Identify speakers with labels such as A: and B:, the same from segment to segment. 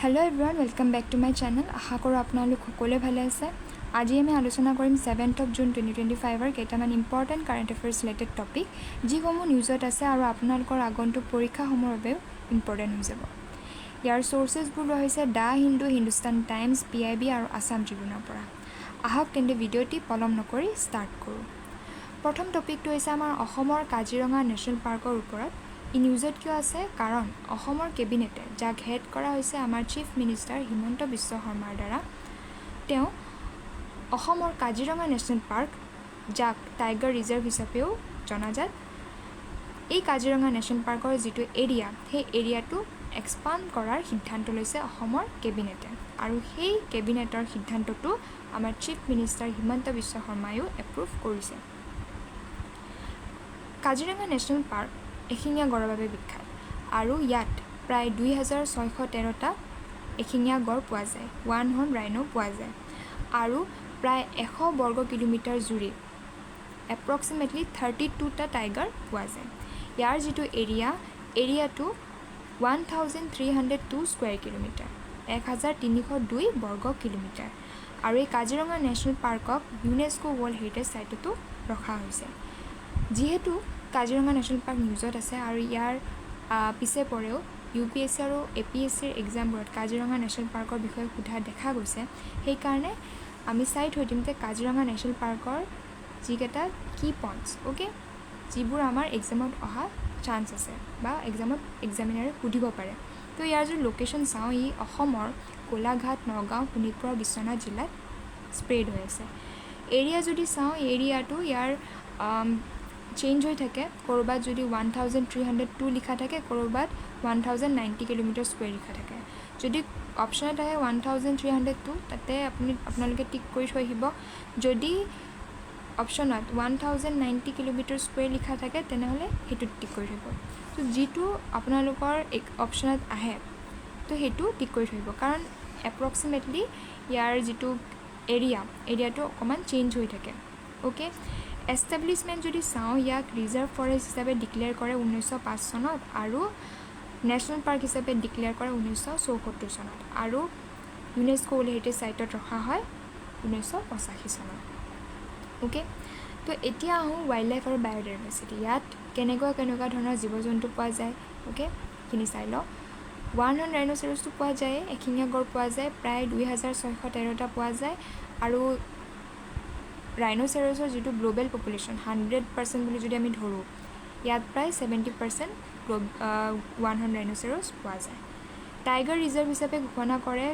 A: Hello everyone, welcome back to my channel. আশা কৰোঁ আপোনালোক সকলোৱে ভালে আছে। আজি আমি আলোচনা কৰিম 7th of June 2025 ৰ কেইটামান important current affairs related topic যিসমূহ নিউজত আছে আৰু আপোনালোকৰ আগন্তুক পৰীক্ষাসমূহৰ বাবেও ইম্পৰ্টেণ্ট হৈ যাব। ইয়াৰ চ'ৰ্চেছবোৰ লোৱা হৈছে the Hindu, Hindustan times, PIB আৰু আছাম ট্ৰিবিউনৰ পৰা। আহক তেন্তে ভিডিঅ'টি পলম নকৰি ষ্টাৰ্ট কৰোঁ। প্ৰথম টপিকটো হৈছে আমাৰ অসমৰ কাজিৰঙা নেশ্যনেল পাৰ্কৰ ওপৰত। ই নিউজত কিয় আছে? কাৰণ অসমৰ কেবিনেটে যাক হেড কৰা হৈছে আমাৰ চিফ মিনিষ্টাৰ হিমন্ত বিশ্ব শৰ্মাৰ দ্বাৰা, তেওঁ অসমৰ কাজিৰঙা নেশ্যনেল পাৰ্ক, যাক টাইগাৰ ৰিজাৰ্ভ হিচাপেও জনাজাত, এই কাজিৰঙা নেশ্যনেল পাৰ্কৰ যিটো এৰিয়া, সেই এৰিয়াটো এক্সপাণ্ড কৰাৰ সিদ্ধান্ত লৈছে অসমৰ কেবিনেটে। আৰু সেই কেবিনেটৰ সিদ্ধান্তটো আমাৰ chief minister Himanta Biswa শৰ্মায়ো approve কৰিছে। কাজিৰঙা নেশ্যনেল পাৰ্ক এশিঙীয়া গড়ৰ বাবে বিখ্যাত আৰু ইয়াত প্ৰায় 2613টা এশিঙীয়া গড় পোৱা যায়, 1 হৰ্ণ ৰাইনো পোৱা যায় আৰু প্ৰায় 100 বৰ্গ কিলোমিটাৰ জুৰি এপ্ৰক্সিমেটলি 32টা টাইগাৰ পোৱা যায়। ইয়াৰ যিটো এৰিয়াটো 1302 স্কুৱেৰ কিলোমিটাৰ, 1302 বৰ্গ কিলোমিটাৰ। আৰু এই কাজিৰঙা নেশ্যনেল পাৰ্কক ইউনেস্কো ৱৰ্ল্ড হেৰিটেজ চাইটতো ৰখা হৈছে। যিহেতু কাজিৰঙা নেশ্যনেল পাৰ্ক নিউজত আছে আৰু ইয়াৰ পিছে পৰেও UPSC আৰু APSCৰ এক্সামবোৰত কাজিৰঙা নেশ্যনেল পাৰ্কৰ বিষয়ে সোধা দেখা গৈছে, সেইকাৰণে আমি চাই থৈ দিম যে কাজিৰঙা নেশ্যনেল পাৰ্কৰ যিকেইটা কি পইণ্টছ, অ'কে, যিবোৰ আমাৰ এক্সামত অহা চান্স আছে বা এক্সামিনাৰে সুধিব পাৰে। তো ইয়াৰ যদি লোকেশ্যন চাওঁ, ই অসমৰ গোলাঘাট, নগাঁও, শোণিতপুৰ, বিশ্বনাথ জিলাত স্প্ৰেড হৈ আছে। এৰিয়া যদি চাওঁ, এৰিয়াটো ইয়াৰ চেঞ্জ হৈ থাকে। ক'ৰবাত যদি 1302 লিখা থাকে, ক'ৰবাত 1090 কিলোমিটাৰ স্কুৱেৰ লিখা থাকে। যদি অপশ্যনত আহে 1302, তাতে আপোনালোকে টিক কৰি থৈ আহিব। যদি অপশ্যনত 1090 কিলোমিটাৰ স্কুৱেৰ লিখা থাকে, তেনেহ'লে সেইটোত টিক কৰি থৈ আহিব। তো যিটো আপোনালোকৰ অপশ্যনত আহে, তো সেইটো টিক কৰি থৈ আহিব, কাৰণ এপ্ৰক্সিমেটলি ইয়াৰ যিটো এৰিয়াটো অকণমান চেঞ্জ হৈ থাকে। অ'কে, এষ্টাব্লিছমেণ্ট যদি চাওঁ, ইয়াক ৰিজাৰ্ভ ফৰেষ্ট হিচাপে ডিক্লেয়াৰ কৰে 1905 চনত আৰু নেশ্যনেল পাৰ্ক হিচাপে ডিক্লেয়াৰ কৰে 1974 চনত আৰু ইউনেস্কো ৱৰ্ল্ড হেৰিটেজ চাইটত ৰখা হয় 1985 চনত। অ'কে, তো এতিয়া আহোঁ ৱাইল্ড লাইফ আৰু বায়'ডাইভাৰ্চিটি। ইয়াত কেনেকুৱা ধৰণৰ জীৱ জন্তু পোৱা যায়, অ'কে, সেইখিনি চাই লওঁ। 1 হৰ্ণ ৰাইন'চেৰাছটো পোৱা যায়, এশিঙীয়া গড় পোৱা যায়, প্ৰায় 2613টা পোৱা যায় আৰু ৰাইন'চেৰাছৰ যিটো গ্ল'বেল পপুলেশ্যন 100% বুলি যদি আমি ধৰোঁ, ইয়াত প্ৰায় 70% 1 হৰ্ণ ৰাইন'চেৰাছ পোৱা যায়। টাইগাৰ ৰিজাৰ্ভ হিচাপে ঘোষণা কৰে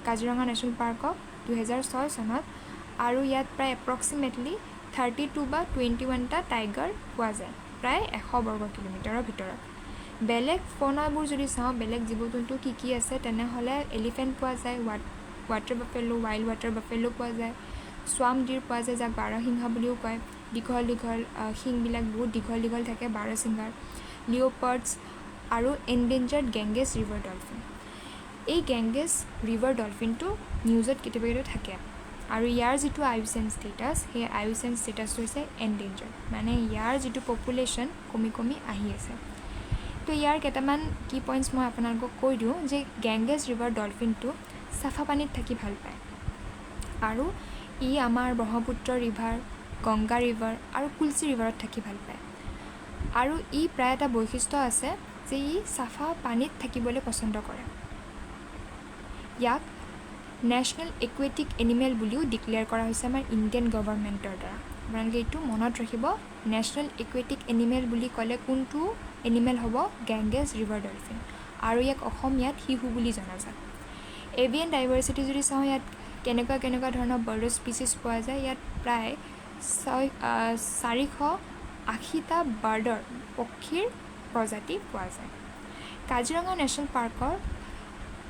A: কাজিৰঙা নেশ্যনেল পাৰ্কক 2006 চনত আৰু ইয়াত প্ৰায় এপ্ৰক্সিমেটলি 32 বা 21টা টাইগাৰ পোৱা যায়, প্ৰায় 100 বৰ্গ কিলোমিটাৰৰ ভিতৰত। বেলেগ ফ'নাবোৰ যদি চাওঁ, বেলেগ জীৱ জন্তু কি আছে, তেনেহ'লে এলিফেণ্ট পোৱা যায়, water buffalo, wild water buffalo পোৱা যায়, স্বাম ডিৰ পোৱা যায়, যাক বাৰশিঙা বুলিও কয়, দীঘল শিংবিলাক বহুত দীঘল থাকে, বাৰশিঙাৰ, লিঅ'পাৰ্ডছ আৰু এণ্ডেঞ্জাৰ্ড গেংগেছ ৰিভাৰ ডলফিন। এই গেংগেছ ৰিভাৰ ডলফিনটো নিউজত কেতিয়াবা থাকে আৰু ইয়াৰ যিটো IUCN ষ্টেটাছ, সেই IUCN ষ্টেটাছটো হৈছে এণ্ডেঞ্জাৰ্ড, মানে ইয়াৰ যিটো পপুলেশ্যন কমি আহি আছে। তো ইয়াৰ কেইটামান কি পইণ্টছ মই আপোনালোকক কৈ দিওঁ যে গেংগেছ ৰিভাৰ ডলফিনটো চাফা পানীত থাকি ভাল পায় আৰু ই আমাৰ ব্ৰহ্মপুত্ৰ ৰিভাৰ, গংগা ৰিভাৰ আৰু কুলচি ৰিভাৰত থাকি ভাল পায়। আৰু ই প্ৰায় এটা বৈশিষ্ট্য আছে যে ই চাফা পানীত থাকিবলৈ পচন্দ কৰে। ইয়াক নেশ্যনেল একুৱেটিক এনিমেল বুলিও ডিক্লেয়াৰ কৰা হৈছে আমাৰ ইণ্ডিয়ান গভৰ্ণমেণ্টৰ দ্বাৰা। আপোনালোকে এইটো মনত ৰাখিব, নেশ্যনেল একুৱেটিক এনিমেল বুলি ক'লে কোনটো এনিমেল হ'ব? গেংগেছ ৰিভাৰ ডলফিন, আৰু ইয়াক অসমীয়াত শিহু বুলি জনাজাত। এভিয়ান ডাইভাৰ্চিটি যদি চাওঁ, ইয়াত কেনেকুৱা ধৰণৰ বাৰ্ড স্পিচিছ পোৱা যায়। ইয়াত প্ৰায় 480টা বাৰ্ডৰ পক্ষীৰ প্ৰজাতি পোৱা যায়। কাজিৰঙা নেশ্যনেল পাৰ্কৰ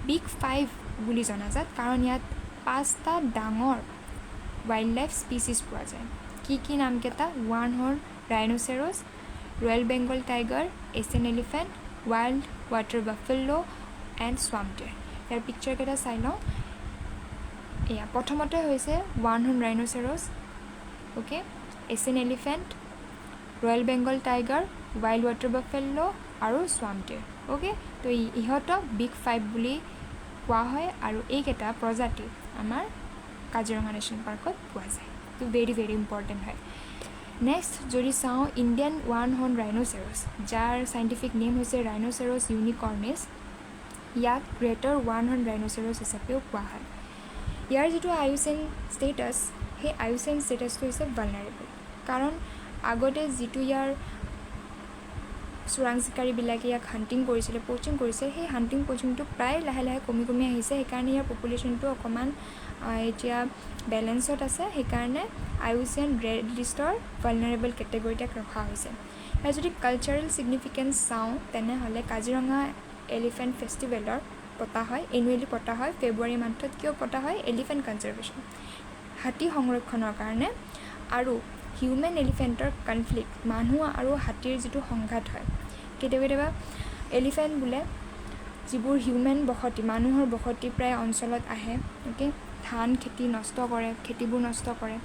A: বিগ 5 বুলি জনাজাত, কাৰণ ইয়াত 5টা ডাঙৰ ৱাইল্ড লাইফ স্পিচিছ পোৱা যায়। কি নামকেইটা? 1 horn rhinoceros, royal Bengal tiger, Asian elephant, wild water buffalo and স্বাম ডিৰ। ইয়াৰ পিকচাৰকেইটা চাই লওঁ। এয়া প্ৰথমতে হৈছে 1 horn rhinoceros, okay, Asian elephant, royal Bengal tiger, wild water buffalo আৰু স্বাম ডিৰ। অ'কে, তো ইহঁতক বিগ 5 বুলি পোৱা হয় আৰু এইকেইটা প্ৰজাতি আমাৰ কাজিৰঙা নেশ্যনেল পাৰ্কত পোৱা যায় তো ভেৰি ভেৰি ইম্পৰ্টেণ্ট হয় নেক্সট যদি চাওঁ ইণ্ডিয়ান ওৱান হৰ্ণ ৰাইন'চেৰছ যাৰ চাইণ্টিফিক নেম হৈছে ৰাইন'চেৰছ ইউনিকৰ্নিছ ইয়াক গ্ৰেটাৰ ওৱান হৰ্ণ ৰাইন'চেৰছ হিচাপেও কোৱা হয় ইয়াৰ যিটো আইউচিএন ষ্টেটাছ সেই আইউচিএন ষ্টেটাছটো হৈছে ভালনাৰেবল কাৰণ আগতে যিটো ইয়াৰ চোৰাং চিকাৰীবিলাকে ইয়াক হাণ্টিং কৰিছিলে প'চিং কৰিছে সেই হাণ্টিং প'চিংটো প্ৰায় লাহে লাহে কমি কমি আহিছে সেইকাৰণে ইয়াৰ পপুলেশ্যনটো অকণমান এতিয়া বেলেঞ্চত আছে সেইকাৰণে আইউচিএন ৰেড লিষ্টৰ ভালনাৰেবল কেটেগৰীত ৰখা হৈছে আৰু যদি কালচাৰেল ছিগনিফিকেঞ্চ চাওঁ তেনেহ'লে কাজিৰঙা এলিফেণ্ট ফেষ্টিভেলৰ পতা হয় এনুৱেলি পতা হয় ফেব্ৰুৱাৰী মান্থত কিয় পতা হয় এলিফেণ্ট কনজাৰ্ভেশ্যন হাতী সংৰক্ষণৰ কাৰণে আৰু হিউমেন এলিফেণ্টৰ কনফ্লিক্ট মানুহ আৰু হাতীৰ যিটো সংঘাত হয় কেতিয়াবা কেতিয়াবা এলিফেণ্ট বোলে যিবোৰ হিউমেন বসতি মানুহৰ বসতি প্ৰায় অঞ্চলত আহে অ'কে ধান খেতি নষ্ট কৰে খেতিবোৰ নষ্ট কৰে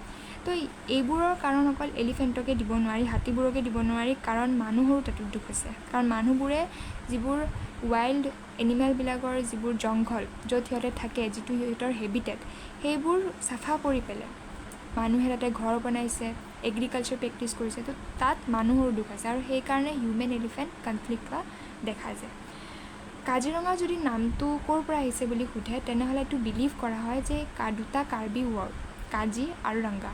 A: তো এইবোৰৰ কাৰণ অকল এলিফেণ্টকে দিব নোৱাৰি হাতীবোৰকে দিব নোৱাৰি কাৰণ মানুহৰো তাতো দুখ আছে কাৰণ মানুহবোৰে যিবোৰ ৱাইল্ড এনিমেলবিলাকৰ যিবোৰ জংঘল য'ত সিহঁতে থাকে যিটো সিহঁতৰ হেবিটেট সেইবোৰ চাফা কৰি পেলাই মানুহে তাতে ঘৰ বনাইছে এগ্ৰিকালচাৰ প্ৰেক্টিছ কৰিছে তো তাত মানুহৰ দুখ আছে আৰু সেইকাৰণে হিউমেন এলিফেণ্ট কনফ্লিক্ট হোৱা দেখা যায় কাজিৰঙা যদি নামটো ক'ৰ পৰা আহিছে বুলি সোধে তেনেহ'লে এইটো বিলিভ কৰা হয় যে দুটা কাৰ্বি ৱৰ্ড কাজি আৰু ৰংগা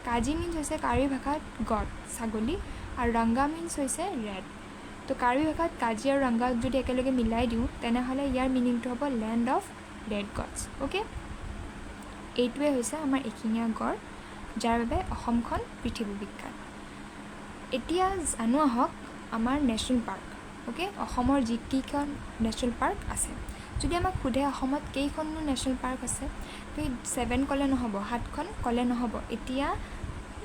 A: কাজি মিনছ হৈছে কাৰ্বি ভাষাত গড ছাগলী আৰু ৰংগা মিনছ হৈছে ৰেড তো কাৰ্বি ভাষাত কাজি আৰু ৰংগাক যদি একেলগে মিলাই দিওঁ তেনেহ'লে ইয়াৰ মিনিংটো হ'ব land of red God's okay এইটোৱে হৈছে আমাৰ এশিঙীয়া গড় যাৰ বাবে অসমখন পৃথিৱী বিখ্যাত এতিয়া জানো আহক আমাৰ নেশ্যনেল পাৰ্ক অ'কে অসমৰ যিকেইখন নেশ্যনেল পাৰ্ক আছে যদি আমাক সোধে অসমত কেইখননো নেশ্যনেল পাৰ্ক আছে তো 7 ক'লে নহ'ব 7খন ক'লে নহ'ব এতিয়া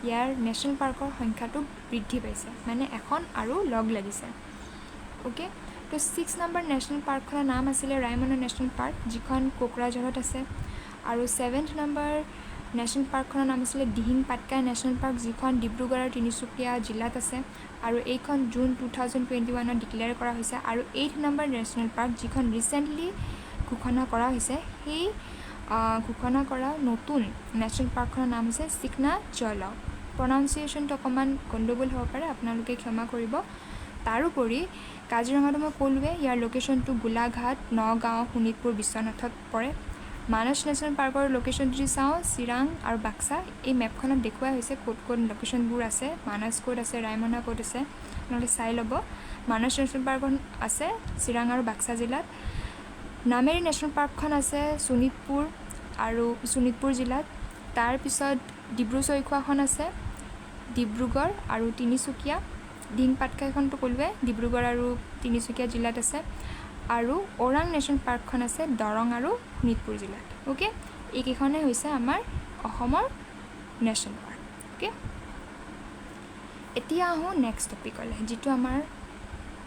A: ইয়াৰ নেশ্যনেল পাৰ্কৰ সংখ্যাটো বৃদ্ধি পাইছে মানে এখন আৰু লগ লাগিছে অ'কে তো 6 নম্বৰ নেশ্যনেল পাৰ্কখনৰ নাম আছিলে ৰায়মনা নেশ্যনেল পাৰ্ক যিখন কোকৰাঝাৰত আছে আৰু 7th নম্বৰ নেশ্যনেল পাৰ্কখনৰ নাম আছিলে দিহিং পাটকাই নেশ্যনেল পাৰ্ক যিখন ডিব্ৰুগড় আৰু তিনিচুকীয়া জিলাত আছে আৰু এইখন জুন 2021ত ডিক্লেয়াৰ কৰা হৈছে আৰু 8th নম্বৰ নেশ্যনেল পাৰ্ক যিখন ৰিচেণ্টলি ঘোষণা কৰা হৈছে সেই ঘোষণা কৰা নতুন নেশ্যনেল পাৰ্কখনৰ নাম হৈছে চিকনা জলাও প্ৰনাউন্সিয়েশ্যনটো অকণমান গণ্ডগোল হ'ব পাৰে আপোনালোকে ক্ষমা কৰিব তাৰোপৰি কাজিৰঙাটো মই ক'লোৱে ইয়াৰ লোকেশ্যনটো গোলাঘাট নগাঁও শোণিতপুৰ বিশ্বনাথত পৰে মানস নেশ্যনেল পাৰ্কৰ লোকেশ্যন যদি চাওঁ চিৰাং আৰু বাক্সা এই মেপখনত দেখুওৱা হৈছে ক'ত ক'ত লোকেশ্যনবোৰ আছে মানস ক'ত আছে ৰায়মনা ক'ত আছে আপোনালোকে চাই ল'ব মানস নেশ্যনেল পাৰ্কখন আছে চিৰাং আৰু বাক্সা জিলাত নামেৰি নেশ্যনেল পাৰ্কখন আছে শোণিতপুৰ জিলাত তাৰপিছত ডিব্ৰু চৈখোৱাখন আছে ডিব্ৰুগড় আৰু তিনিচুকীয়া দিহিং পাটকাইখনটো ক'লোৱে ডিব্ৰুগড় আৰু তিনিচুকীয়া জিলাত আছে আৰু ওৰাং নেশ্যনেল পাৰ্কখন আছে দৰং আৰু শোণিতপুৰ জিলাত অ'কে এইকেইখনে হৈছে আমাৰ অসমৰ নেশ্যনেল পাৰ্ক অ'কে এতিয়া আহোঁ নেক্সট টপিকলৈ যিটো আমাৰ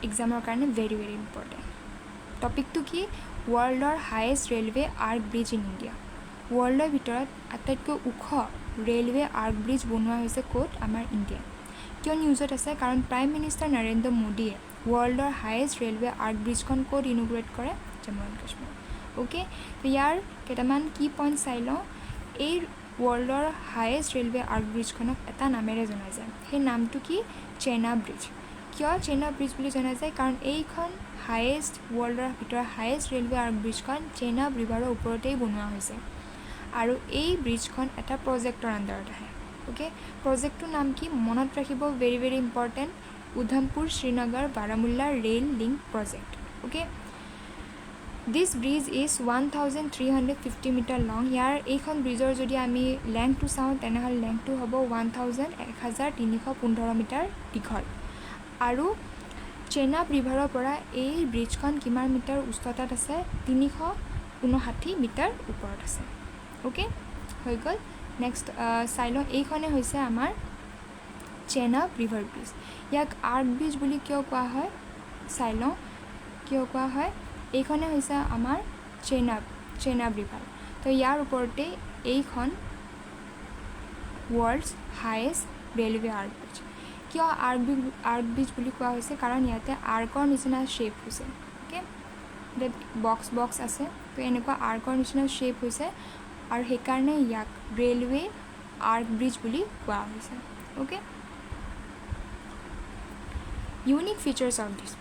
A: এক্সামৰ কাৰণে ভেৰি ভেৰি ইম্পৰ্টেণ্ট টপিকটো কি ৱৰ্ল্ডৰ highest railway arch bridge in India ৱৰ্ল্ডৰ ভিতৰত আটাইতকৈ ওখ ৰেলৱে আৰ্ক ব্ৰিজ বনোৱা হৈছে ক'ত আমাৰ ইণ্ডিয়াত কিয় নিউজত আছে কাৰণ প্ৰাইম মিনিষ্টাৰ নৰেন্দ্ৰ মোদীয়ে ৱৰ্ল্ডৰ হায়েষ্ট ৰেলৱে আৰ্ক ব্ৰিজখন ক'ত ইনগ্ৰেট কৰে জম্মু এণ্ড কাশ্মীৰ অ'কে তো ইয়াৰ কেইটামান কি পইণ্ট চাই লওঁ এই ৱৰ্ল্ডৰ হায়েষ্ট ৰেলৱে আৰ্ক ব্ৰিজখনক এটা নামেৰে জনা যায় সেই নামটো কি চেনা ব্ৰিজ কিয় চেনা ব্ৰিজ বুলি জনা যায় কাৰণ এইখন হায়েষ্ট ৱৰ্ল্ডৰ ভিতৰত হায়েষ্ট ৰেলৱে আৰ্ক ব্ৰিজখন চেনাব ৰিভাৰৰ ওপৰতেই বনোৱা হৈছে আৰু এই ব্ৰিজখন এটা প্ৰজেক্টৰ আণ্ডাৰত আহে অ'কে প্ৰজেক্টটোৰ নাম কি মনত ৰাখিব very very important Udhampur Srinagar Baramulla rail link project okay this bridge is 1350 metre long ইয়াৰ এইখন ব্ৰিজৰ যদি আমি লেংথটো চাওঁ তেনেহ'লে লেংথটো হ'ব 1315 মিটাৰ দীঘল আৰু চেনাব ৰিভাৰৰ পৰা এই ব্ৰিজখন কিমান মিটাৰ উচ্চতাত আছে 359 মিটাৰ ওপৰত আছে অ'কে হৈ গ'ল নেক্সট চাই লওঁ এইখনে হৈছে আমাৰ চেনাব ৰিভাৰ ব্ৰিজ ইয়াক আৰ্ক ব্ৰিজ বুলি কিয় কোৱা হয় চাই লওঁ কিয় কোৱা হয় এইখনে হৈছে আমাৰ চেনাব ৰিভাৰ তো ইয়াৰ ওপৰতে এইখন world's highest railway arch bridge কিয় আৰ্ক ব্ৰিজ বুলি কোৱা হৈছে কাৰণ ইয়াতে আৰ্কৰ নিচিনা শ্বেপ হৈছে অ'কে বক্স আছে তো এনেকুৱা আৰ্কৰ নিচিনা শ্বেপ হৈছে আৰু সেইকাৰণে ইয়াক ৰেলৱে আৰ্ক ব্ৰিজ বুলি কোৱা হৈছে okay unique features of this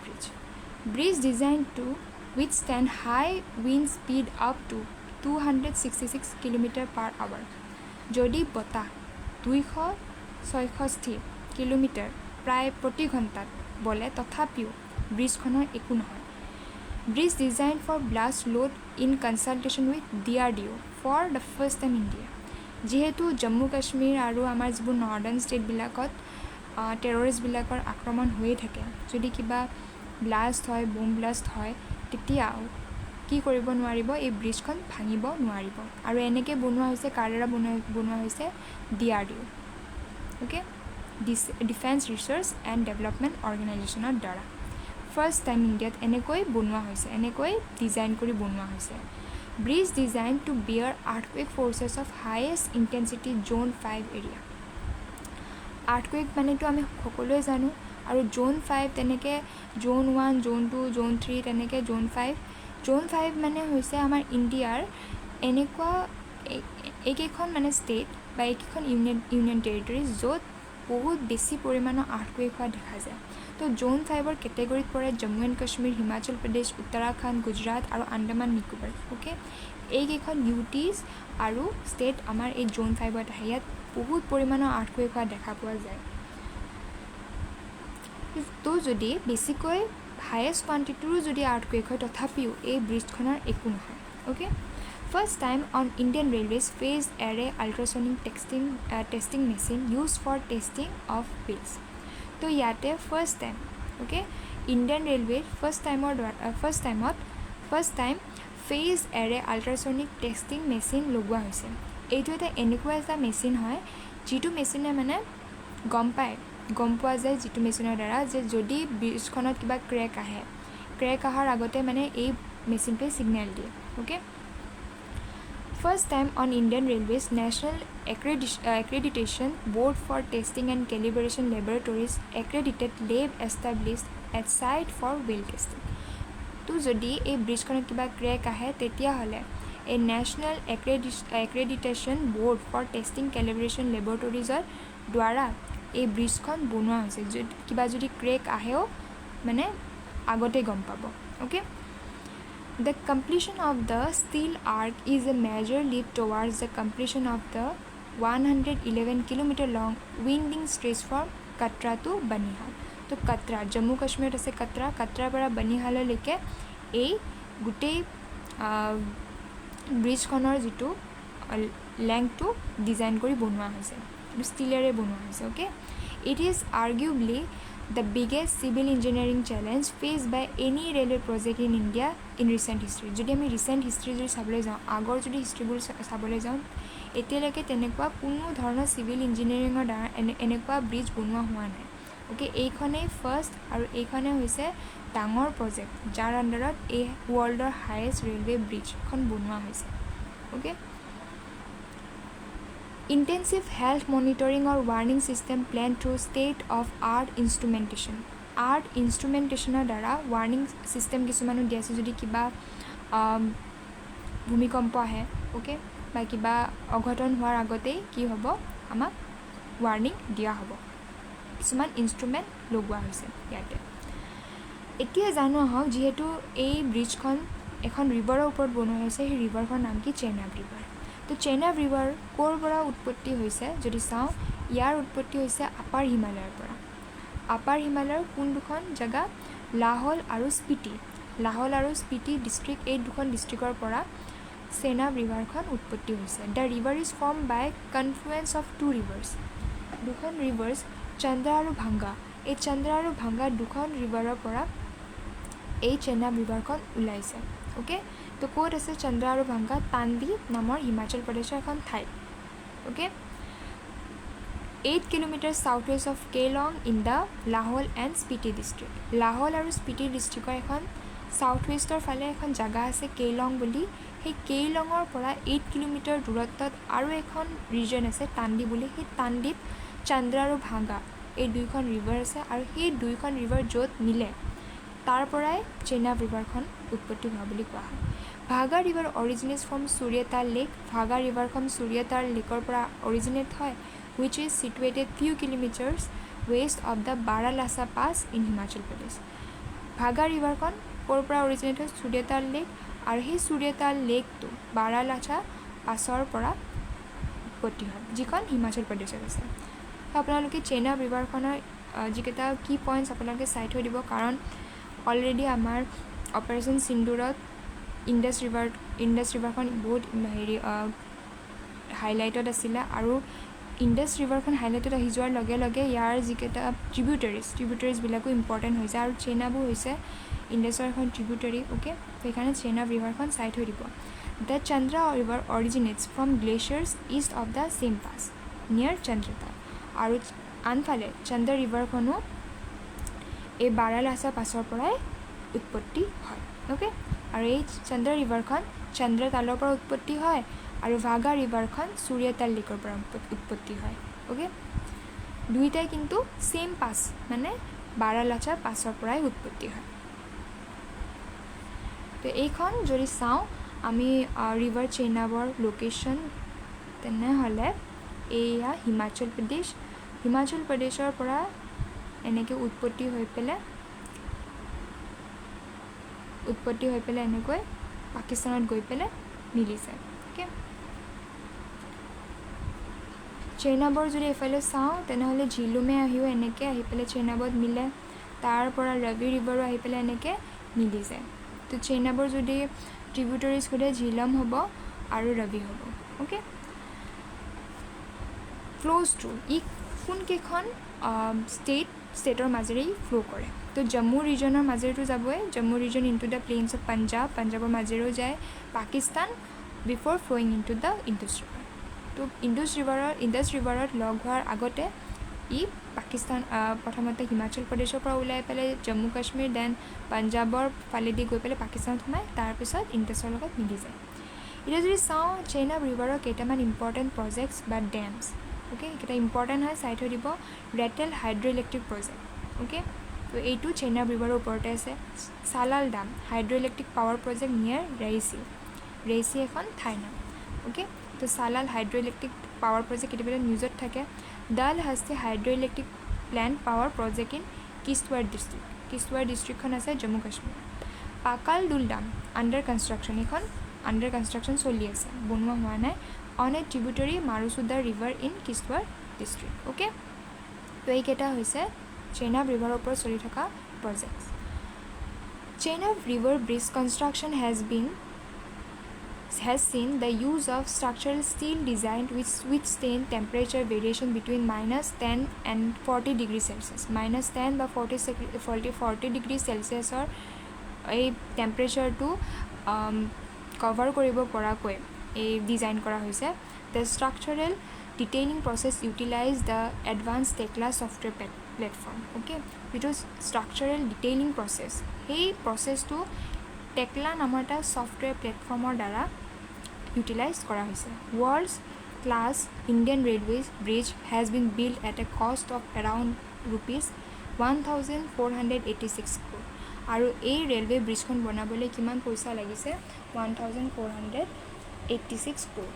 A: bridge design to withstand high wind speed up to 266 km/h যদি বতাহ 266 কিলোমিটাৰ প্ৰায় প্ৰতি ঘণ্টাত বলে তথাপিও ব্ৰিজখনৰ একো নহয় bridge design for blast load in consultation with DRDO for the first time India যিহেতু জম্মু কাশ্মীৰ আৰু আমাৰ যিবোৰ নৰ্দাৰ্ণ ষ্টেটবিলাকত টেৰৰিষ্টবিলাকৰ আক্ৰমণ হৈয়ে থাকে যদি কিবা ব্লাষ্ট হয় বোম ব্লাষ্ট হয় তেতিয়াও কি কৰিব নোৱাৰিব এই ব্ৰিজখন ভাঙিব নোৱাৰিব আৰু এনেকৈ বনোৱা হৈছে কাৰেৰা বনোৱা হৈছে DRDO okay defence research and development অৰ্গেনাইজেশ্যনৰ দ্বাৰা ফাৰ্ষ্ট টাইম ইণ্ডিয়াত এনেকৈ বনোৱা হৈছে এনেকৈ ডিজাইন কৰি বনোৱা হৈছে ব্ৰিজ ডিজাইন টু বিয়াৰ earthquake forces of highest intensity zone 5 area earthquake মানেতো আমি সকলোৱে জানো আৰু জ'ন 5 তেনেকৈ জ'ন 1 জ'ন 2 জ'ন 3 তেনেকৈ জ'ন 5 মানে হৈছে আমাৰ ইণ্ডিয়াৰ এনেকুৱা এইকেইখন মানে ষ্টেট বা এইকেইখন ইউনিয়ন টেৰিটৰিজ য'ত বহুত বেছি পৰিমাণৰ আৰ্থকুৱেক হোৱা দেখা যায় তো জ'ন 5ৰ কেটেগৰীত পৰে জম্মু এণ্ড কাশ্মীৰ হিমাচল প্ৰদেশ উত্তৰাখণ্ড গুজৰাট আৰু আন্দামান নিকোবৰ ওকে এইকেইখন UTs আৰু ষ্টেট আমাৰ এই জ'ন 5ত আহে ইয়াত বহুত পৰিমাণৰ আৰ্থকুৱেক হোৱা দেখা পোৱা যায় তো যদি বেছিকৈ হায়েষ্ট কোৱান্টিটিৰো যদি আৰ্থকুৱেক হয় তথাপিও এই ব্ৰিজখনৰ একো নহয় okay first time on Indian railways phase array ultrasonic testing machine use for testing of wheels তো ইয়াতে ফাৰ্ষ্ট টাইম ওকে ইণ্ডিয়ান ৰেলৱেৰ first time phase array ultrasonic testing machine লগোৱা হৈছে এইটো এনেকুৱা এটা মেচিন হয় যিটো মেচিনে মানে গম পোৱা যায় যিটো মেচিনৰ দ্বাৰা যে যদি ব্ৰিজখনত কিবা ক্ৰেক অহাৰ আগতে মানে এই মেচিনটোৱে ছিগনেল দিয়ে okay first time on Indian railways national accreditation board for testing and calibration laboratories accredited lab established at site for wheel testing তো যদি এই ব্ৰিজখনত কিবা ক্ৰেক আহে তেতিয়াহ'লে এই national accreditation board for testing calibration লেবৰেটৰিজৰ দ্বাৰা এই ব্ৰিজখন বনোৱা হৈছে কিবা যদি ক্ৰেক আহেও মানে আগতে গম পাব okay The completion of the steel arc is a major leap towards the completion of the 111 km long winding stretch from Katra to Banihal. তো কাটৰা জম্মু কাশ্মীৰত আছে কাটৰাৰ পৰা বানিহাললৈকে এই গোটেই ব্ৰিজখনৰ যিটো লেংথটো ডিজাইন কৰি বনোৱা হৈছে ষ্টিলেৰে বনোৱা হৈছে okay it is arguably the biggest civil engineering challenge faced by any railway project in India in recent history যদি আমি ৰিচেণ্ট হিষ্ট্ৰী যদি চাবলৈ যাওঁ আগৰ যদি হিষ্ট্ৰীবোৰ চাবলৈ যাওঁ এতিয়ালৈকে তেনেকুৱা কোনো ধৰণৰ চিভিল ইঞ্জিনিয়াৰিঙৰ দ্বাৰা এনেকুৱা ব্ৰিজ বনোৱা হোৱা নাই ওকে এইখনেই ফাৰ্ষ্ট আৰু এইখনে হৈছে ডাঙৰ প্ৰজেক্ট যাৰ আণ্ডাৰত এই ৱৰ্ল্ডৰ হায়েষ্ট ৰেলৱে ব্ৰিজখন বনোৱা হৈছে okay Intensive health monitoring or warning system planned through state of art instrumentation দ্বাৰা warning system কিছুমানো দিয়া আছে যদি কিবা ভূমিকম্প আহে ওকে বা কিবা অঘটন হোৱাৰ আগতেই কি হ'ব আমাক warning দিয়া হ'ব কিছুমান ইনষ্ট্ৰুমেণ্ট লগোৱা হৈছে ইয়াতে এতিয়া জানো আহক যিহেতু এই ব্ৰিজখন এখন ৰিভাৰৰ ওপৰত বনোৱা হৈছে সেই ৰিভাৰখনৰ নাম কি চেনাব ৰিভাৰ তো চেনাব ৰিভাৰ ক'ৰ পৰা উৎপত্তি হৈছে যদি চাওঁ ইয়াৰ উৎপত্তি হৈছে আপাৰ হিমালয়ৰ পৰা আপাৰ হিমালয়ৰ কোন দুখন জেগা লাহোল আৰু স্পিতি ডিষ্ট্ৰিক্ট এই দুখন ডিষ্ট্ৰিক্টৰ পৰা চেনাব ৰিভাৰখন উৎপত্তি হৈছে the river is form by confluence of দুখন ৰিভাৰ্ছ চন্দ্ৰা আৰু ভাংগা এই চন্দ্ৰা আৰু ভাংগা দুখন ৰিভাৰৰ পৰা এই চেনাব ৰিভাৰখন ওলাইছে ওকে তো ক'ত আছে চন্দ্ৰা আৰু ভাংগা তাণ্ডি নামৰ হিমাচল প্ৰদেশৰ এখন ঠাইত okay 8 kilometre south west of Keylong in the Lahaul and Spiti district Lahaul আৰু স্পিতি ডিষ্ট্ৰিক্টৰ এখন সাউথ ৱেষ্টৰ ফালে এখন জেগা আছে কেলং বুলি সেই কেলঙৰ পৰা 8 কিলোমিটাৰ দূৰত্বত আৰু এখন ৰিজন আছে তাণ্ডি বুলি সেই তাণ্ডিত চন্দ্ৰা আৰু ভাংগা এই দুইখন ৰিভাৰ আছে আৰু সেই দুইখন ৰিভাৰ য'ত মিলে তাৰ পৰাই চেনাব ৰিভাৰখন উৎপত্তি হোৱা বুলি কোৱা হয় ভাগা ৰিভাৰ অৰিজিনেটছ ফ্ৰম সূৰ্যতাল লেক ভাগা ৰিভাৰখন সূৰ্যতাল লেকৰ পৰা অৰিজিনেট হয় which is situated few kilometers west of the Baralasa Pass in Himachal Pradesh ভাগা ৰিভাৰখন ক'ৰ পৰা অৰিজিনেট হয় সূৰ্যতাল লেক আৰু সেই সূৰ্যতাল লেকটো বাৰালাছা পাছৰ পৰা উৎপত্তি হয় যিখন হিমাচল প্ৰদেশত আছে আপোনালোকে চেনাব ৰিভাৰখনৰ যিকেইটা কি পইণ্টছ আপোনালোকে চাই থৈ দিব কাৰণ অলৰেডি আমাৰ অপাৰেশ্যন সিন্দুৰত ইণ্ডাছ ৰিভাৰখন বহুত হাইলাইটত আছিলে আৰু ইণ্ডাছ ৰিভাৰখন হাইলাইটত আহি যোৱাৰ লগে লগে ইয়াৰ যিকেইটা ট্ৰিবিউটাৰিজবিলাকো ইম্পৰ্টেণ্ট হৈছে আৰু চেনাবো হৈছে ইণ্ডাছৰ এখন ট্ৰিবিউটাৰি অ'কে সেইকাৰণে চেনাব ৰিভাৰখন চাই থৈ দিব the Chandra river originates from glaciers east of the same pass near Chandratal আৰু আনফালে চন্দ্ৰ ৰিভাৰখনো এই বাৰালাছা পাছৰ পৰাই উৎপত্তি হয় অ'কে আৰু এই চন্দ্ৰ ৰিভাৰখন চন্দ্ৰতালৰ পৰা উৎপত্তি হয় আৰু ভাগা ৰিভাৰখন সূৰ্যতাল লেকৰ পৰা উৎপত্তি হয় অ'কে দুইটাই কিন্তু সেম পাছ মানে বাৰালাছাৰ পাছৰ পৰাই উৎপত্তি হয় তো এইখন যদি চাওঁ আমি ৰিভাৰ চেনাবৰ লোকেশ্যন তেনেহ'লে এয়া হিমাচল প্ৰদেশৰ পৰা এনেকৈ উৎপত্তি হৈ পেলাই এনেকৈ পাকিস্তানত গৈ পেলাই মিলিছে অ'কে চেনাবৰ যদি এফালে চাওঁ তেনেহ'লে ঝিলুমে আহিও এনেকৈ আহি পেলাই চেনাবত মিলে তাৰ পৰা ৰবি ৰিভাৰো আহি পেলাই এনেকৈ মিলি যায় তো চেনাবৰ যদি ট্ৰিবিউটাৰিজ সোধে ঝিলম হ'ব আৰু ৰবি হ'ব অ'কে ফ্ল'জ থ্ৰু ই কোনকেইখন ষ্টেটৰ মাজেৰে ফ্ল' কৰে তো জম্মু ৰিজনৰ মাজেৰেতো যাবই Jammu region into the plains of পাঞ্জাবৰ মাজেৰেও যায় Pakistan before flowing into the Indus river তো ইণ্ডাছ ৰিভাৰত লগ হোৱাৰ আগতে ই পাকিস্তান প্ৰথমতে হিমাচল প্ৰদেশৰ পৰা ওলাই পেলাই জম্মু কাশ্মীৰ দেন পাঞ্জাবৰ ফালেদি গৈ পেলাই পাকিস্তানত সোমায় তাৰপিছত ইণ্ডাছৰ লগত মিলি যায় এতিয়া যদি চাওঁ চেনাব ৰিভাৰৰ কেইটামান ইম্পৰ্টেণ্ট প্ৰজেক্টছ বা ডেমছ অ'কে এইকেইটা ইম্পৰ্টেণ্ট হয় চাই থৈ দিব ৰেটেল হাইড্ৰ' ইলেক্ট্ৰিক প্ৰজেক্ট অ'কে তো এইটো চেনাব ৰিভাৰৰ ওপৰতে আছে চালাল ডাম হাইড্ৰ' ইলেক্ট্ৰিক পাৱাৰ প্ৰজেক্ট নিয়াৰ ৰেইচি এখন ঠাইৰ নাম অ'কে তো চালাল হাইড্ৰ' ইলেক্ট্ৰিক পাৱাৰ প্ৰজেক্ট কেতিয়াবা নিউজত থাকে Dul Hasti hydro' electric plant power project in Kishtwar ডিষ্ট্ৰিক্টখন আছে জম্মু কাশ্মীৰ পাকাল দুল ডাম আণ্ডাৰ কনষ্ট্ৰাকশ্যন চলি আছে বনোৱা হোৱা নাই on a tributary Marusudar river in Kishtwar district okay তো এইকেইটা হৈছে চেনাব ৰিভাৰৰ ওপৰত চলি থকা projects Chenab river bridge construction has seen the use of structural steel designed which withstand temperature variation between -10 and 40 degrees Celsius -10 বা 40 degrees Celsiusৰ এই টেম্পাৰেচাৰটো কভাৰ কৰিব পৰাকৈ এই ডিজাইন কৰা হৈছে the structural detailing process utilize the advance Tekla software platform okay যিটো structural detailing process সেই প্ৰচেছটো টেকলা নামৰ এটা ছফ্টৱেৰ প্লেটফৰ্মৰ দ্বাৰা ইউটিলাইজ কৰা হৈছে world's class Indian railways bridge has been build at a cost of around ₹1,486 crore আৰু এই ৰেলৱে ব্ৰিজখন বনাবলৈ কিমান পইচা লাগিছে 1,486 crore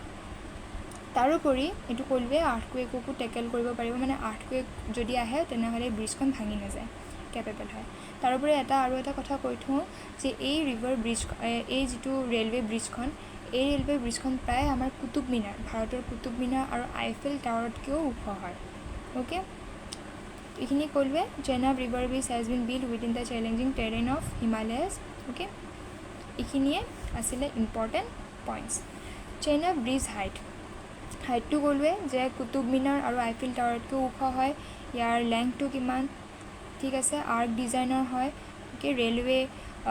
A: তাৰোপৰি এইটো ক'লোৱে আৰ্থকুৱেককো টেকেল কৰিব পাৰিব মানে আৰ্থকুৱেক যদি আহে তেনেহ'লে ব্ৰিজখন ভাঙি নাযায় কেপেবল হয় তাৰোপৰি আৰু এটা কথা কৈ থওঁ যে এই এই যিটো ৰেলৱে ব্ৰিজখন প্ৰায় আমাৰ কুতুব মিনাৰ ভাৰতৰ কুতুব মিনাৰ আৰু আইফেল টাৱাৰতকৈও ওখ হয় অ'কে এইখিনি ক'লোৱে Chenab river bridge has been build within the challenging terrain of Himalayas okay এইখিনিয়ে আছিলে ইম্পৰ্টেণ্ট পইণ্টছ চেনাব ব্ৰিজ হাইটটো ক'লোৱে যে কুতুব মিনাৰ আৰু আইফেল টাৱাৰতকৈও ওখ হয় ইয়াৰ লেংথটো কিমান ঠিক আছে আৰ্ক ডিজাইনৰ হয় okay railway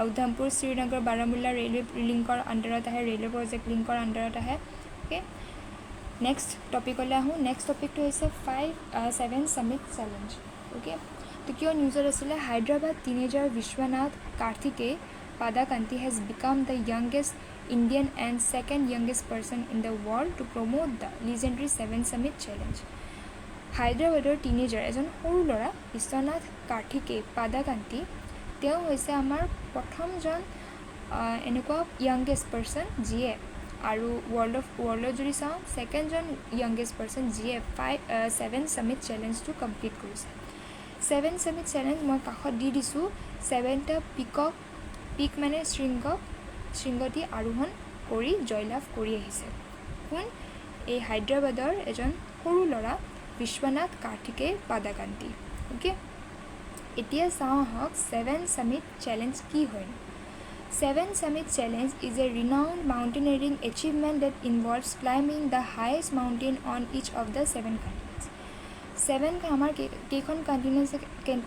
A: Udhampur Srinagar Baramulla railway লিংকৰ আণ্ডাৰত আহে ৰেলৱে প্ৰজেক্ট লিংকৰ আণ্ডাৰত আহে অ'কে নেক্সট টপিকলৈ আহোঁ নেক্সট টপিকটো হৈছে 7 সামিট চেলেঞ্জ অ'কে তো কিয় নিউজত আছিলে Hyderabad teenager Vishwanath Karthikey Padakanti has become the youngest Indian and second youngest person in the world to promote the legendary 7 Summit Challenge. হায়দৰাবাদৰ টিনেজাৰ এজন সৰু ল'ৰা বিশ্বনাথ কাৰ্থিকেয় পাদাকান্তি তেওঁ হৈছে আমাৰ প্ৰথমজন এনেকুৱা য়াংগেষ্ট পাৰ্চন যিয়ে আৰু ৱৰ্ল্ডত যদি চাওঁ ছেকেণ্ডজন য়াংগেষ্ট পাৰ্চন যিয়ে 7 সামিট চেলেঞ্জটো কমপ্লিট কৰিছে 7 সামিট চেলেঞ্জ মই কাষত দি দিছোঁ 7টা পিক মানে শৃংগটি আৰোহণ কৰি জয়লাভ কৰি আহিছে কোন এই হায়দৰাবাদৰ এজন সৰু ল'ৰা বিশ্বনাথ কাৰ্তিকেয় পাদাকান্তি অ'কে এতিয়া চাওঁ আহক 7 সামিট চেলেঞ্জ কি হয় 7 Summit Challenge is a renowned mountaineering achievement that involves climbing the highest mountain on each of the 7 continents. 7 আমাৰ কেইখন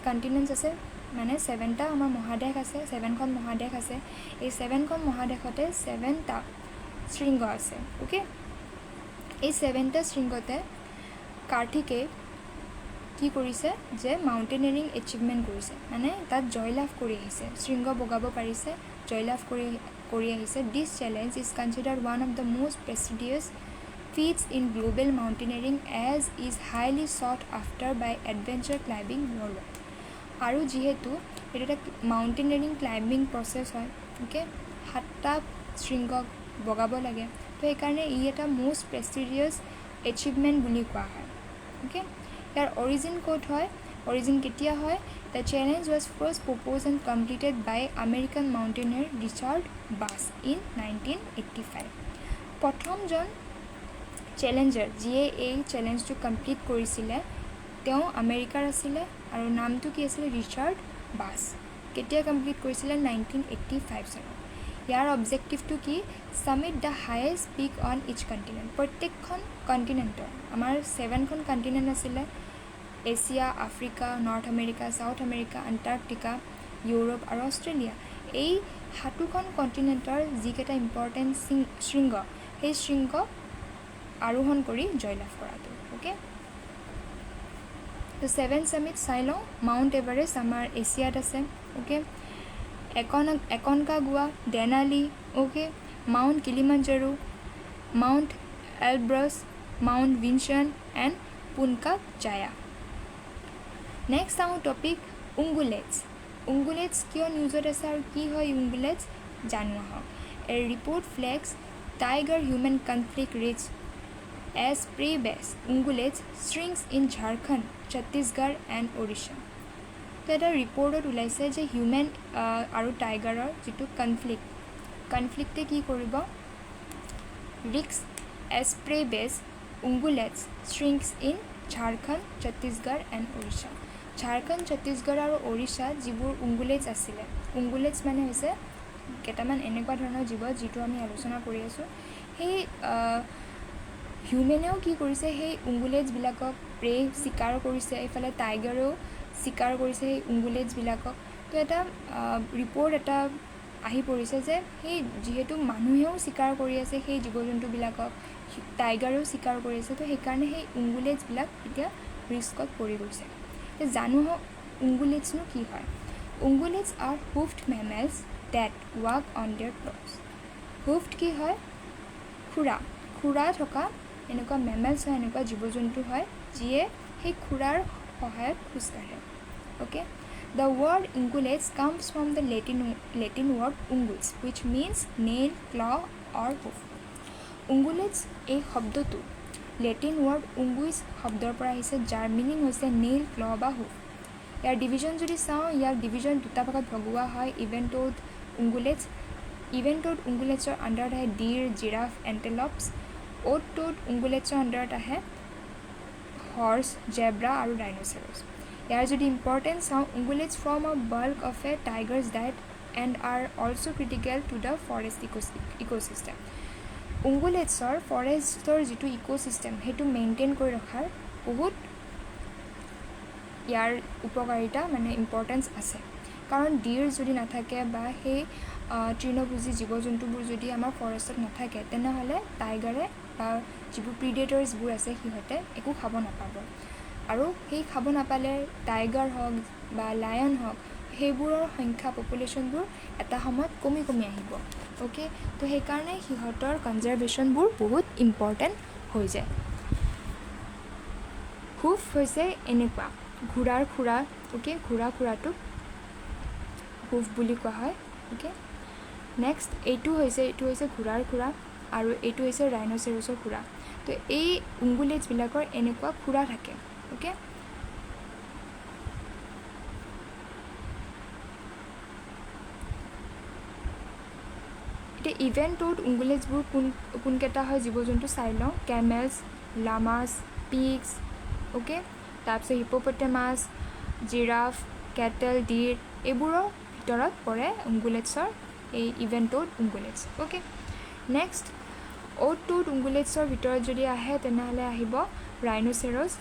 A: কণ্টিনেণ্টছ আছে মানে 7টা আমাৰ মহাদেশ আছে 7খন মহাদেশ আছে এই 7খন মহাদেশতে 7টা শৃংগ আছে ওকে এই 7টা শৃংগতে কাৰ্তিকেয় কি কৰিছে যে মাউণ্টেইনেৰিং এচিভমেণ্ট কৰিছে মানে তাত জয়লাভ কৰি আহিছে শৃংগ বগাব পাৰিছে জয়লাভ কৰি আহিছে this challenge is considered one of the most prestigious feats in global mountaineering as is highly sought after by adventure climbing world আৰু যিহেতু এইটো এটা মাউণ্টেইনেৰিং ক্লাইম্বিং প্ৰচেছ হয় অ'কে 7টা শৃংগ বগাব লাগে তো সেইকাৰণে ই এটা মোষ্ট প্ৰেষ্টিজিয়াছ এচিভমেণ্ট বুলি কোৱা হয় অ'কে ইয়াৰ অৰিজিন ক'ত হয় অৰিজিন কেতিয়া হয় the challenge was first proposed and completed by American mountaineer Richard Bass in 1985 প্ৰথমজন চেলেঞ্জাৰ যিয়ে এই চেলেঞ্জটো কমপ্লিট কৰিছিলে তেওঁ আমেৰিকাৰ আছিলে আৰু নামটো কি আছিলে ৰিচাৰ্ড বাছ কেতিয়া কমপ্লিট কৰিছিলে 1985 চনত ইয়াৰ অবজেক্টিভটো কি summit the highest peak on each continent প্ৰত্যেকখন কণ্টিনেণ্টৰ আমাৰ 7খন কণ্টিনেণ্ট আছিলে Asia Africa North America South America Antarctica Europe আৰু অষ্ট্ৰেলিয়া এই 7খন কণ্টিনেণ্টৰ যিকেইটা ইম্পৰ্টেণ্ট শৃংগ সেই শৃংগ আৰোহণ কৰি জয়লাভ কৰাটো অ'কে তো 7 সামিট চাই লওঁ মাউণ্ট এভাৰেষ্ট আমাৰ এছিয়াত আছে okay Aconcagua Denali okay Mount Kilimanjaro Mount Elbrus Mount Vinson and Puncak Jaya next চাওঁ টপিক উংগুলেটছ কিয় নিউজত আছে আৰু কি হয় উংগুলেটছ জানো আহক a report flags tiger human conflict risk as prey base ungulates shrinks in Jharkhand Chhattisgarh and Odisha তো এটা ৰিপৰ্টত ওলাইছে যে হিউমেন আৰু টাইগাৰৰ যিটো কনফ্লিক্টে কি কৰিব ৰিক্স as prey base ungulates shrinks in Jharkhand Chhattisgarh and Odisha Jharkhand Chhattisgarh আৰু ওড়িশাত যিবোৰ উংগুলেটছ আছিলে উংগুলেটছ মানে হৈছে কেইটামান এনেকুৱা ধৰণৰ জীৱ যিটো আমি আলোচনা কৰি আছোঁ সেই হিউমেনেও কি কৰিছে সেই উংগুলেটছবিলাকক প্ৰে চিকাৰ কৰিছে এইফালে টাইগাৰেও চিকাৰ কৰিছে সেই উংগুলেটছবিলাকক তো এটা ৰিপৰ্ট এটা আহি পৰিছে যে সেই যিহেতু মানুহেও চিকাৰ কৰি আছে সেই জীৱ জন্তুবিলাকক টাইগাৰেও চিকাৰ কৰি আছে তো সেইকাৰণে সেই উংগুলেটছবিলাক এতিয়া ৰিস্কত পৰি গৈছে জানো উংগুলেটছনো কি হয় ungulates are hoofed mammals that walk on their claws hoofed কি হয় খুৰা থকা এনেকুৱা মেমেলছ হয় এনেকুৱা জীৱ জন্তু হয় যিয়ে সেই খুৰাৰ সহায়ত খোজকাঢ়ে okay the word ungulates comes from the Latin word ungulus which means nail claw or hoof ungulates এই শব্দটো লেটিন ৱৰ্ড উংগুইছ শব্দৰ পৰা আহিছে যাৰ মিনিং হৈছে নেইল ক্ল বা হুফ ইয়াৰ ডিভিজন যদি চাওঁ ইয়াক ডিভিজন দুটা ভাগত ভগোৱা হয় ইভেণ্টত উংগুলেটছৰ আণ্ডাৰত আহে ডিৰ জিৰাফ এণ্টেলপছ অ'টটোত উংগুলেটছৰ আণ্ডাৰত আহে হৰ্চ জেব্ৰা আৰু ডাইন'চৰছ ইয়াৰ যদি ইম্পৰ্টেঞ্চ চাওঁ ungulates form a bulk of a tigers diet and are also' critical to the forest ecosystem উংগুলেটছৰ ফৰেষ্টৰ যিটো ইক'ছিষ্টেম সেইটো মেইনটেইন কৰি ৰখাৰ বহুত ইয়াৰ উপকাৰিতা মানে ইম্পৰ্টেঞ্চ আছে কাৰণ ডিৰ যদি নাথাকে বা সেই তৃণভোজী জীৱ জন্তুবোৰ যদি আমাৰ ফৰেষ্টত নাথাকে তেনেহ'লে টাইগাৰে বা যিবোৰ প্ৰিডেটৰ্ছবোৰ আছে সিহঁতে একো খাব নাপাব আৰু সেই খাব নাপালে টাইগাৰ হওক বা লায়ন হওক সেইবোৰৰ সংখ্যা পপুলেশ্যনবোৰ এটা সময়ত কমি আহিব অ'কে তো সেইকাৰণে সিহঁতৰ কনজাৰ্ভেশ্যনবোৰ বহুত ইম্পৰ্টেণ্ট হৈ যায় হুফ হৈছে এনেকুৱা ঘোঁৰাৰ খুৰা অ'কে ঘোঁৰাটোক হুফ বুলি কোৱা হয় ওকে নেক্সট এইটো হৈছে ঘোঁৰাৰ খুৰা আৰু এইটো হৈছে ৰাইন'চেৰাছৰ খুৰা তো এই উংগুলেটছবিলাকৰ এনেকুৱা খুৰা থাকে ওকে এতিয়া ইভেণ্টত উংগুলেটছবোৰ কোনকেইটা হয় জীৱ জন্তু চাই লওঁ কেমেলছ লামাছ পিগছ ওকে তাৰপিছত হিপ'পটেমাছ জিৰাফ কেটেল ডিৰ এইবোৰৰ ভিতৰত পৰে উংগুলেটছৰ এই ইভেণ্টত উংগুলেটছ ওকে নেক্সট অ'টটোত উংগুলেটছৰ ভিতৰত যদি আহে তেনেহ'লে আহিব ৰাইন'চেৰাছ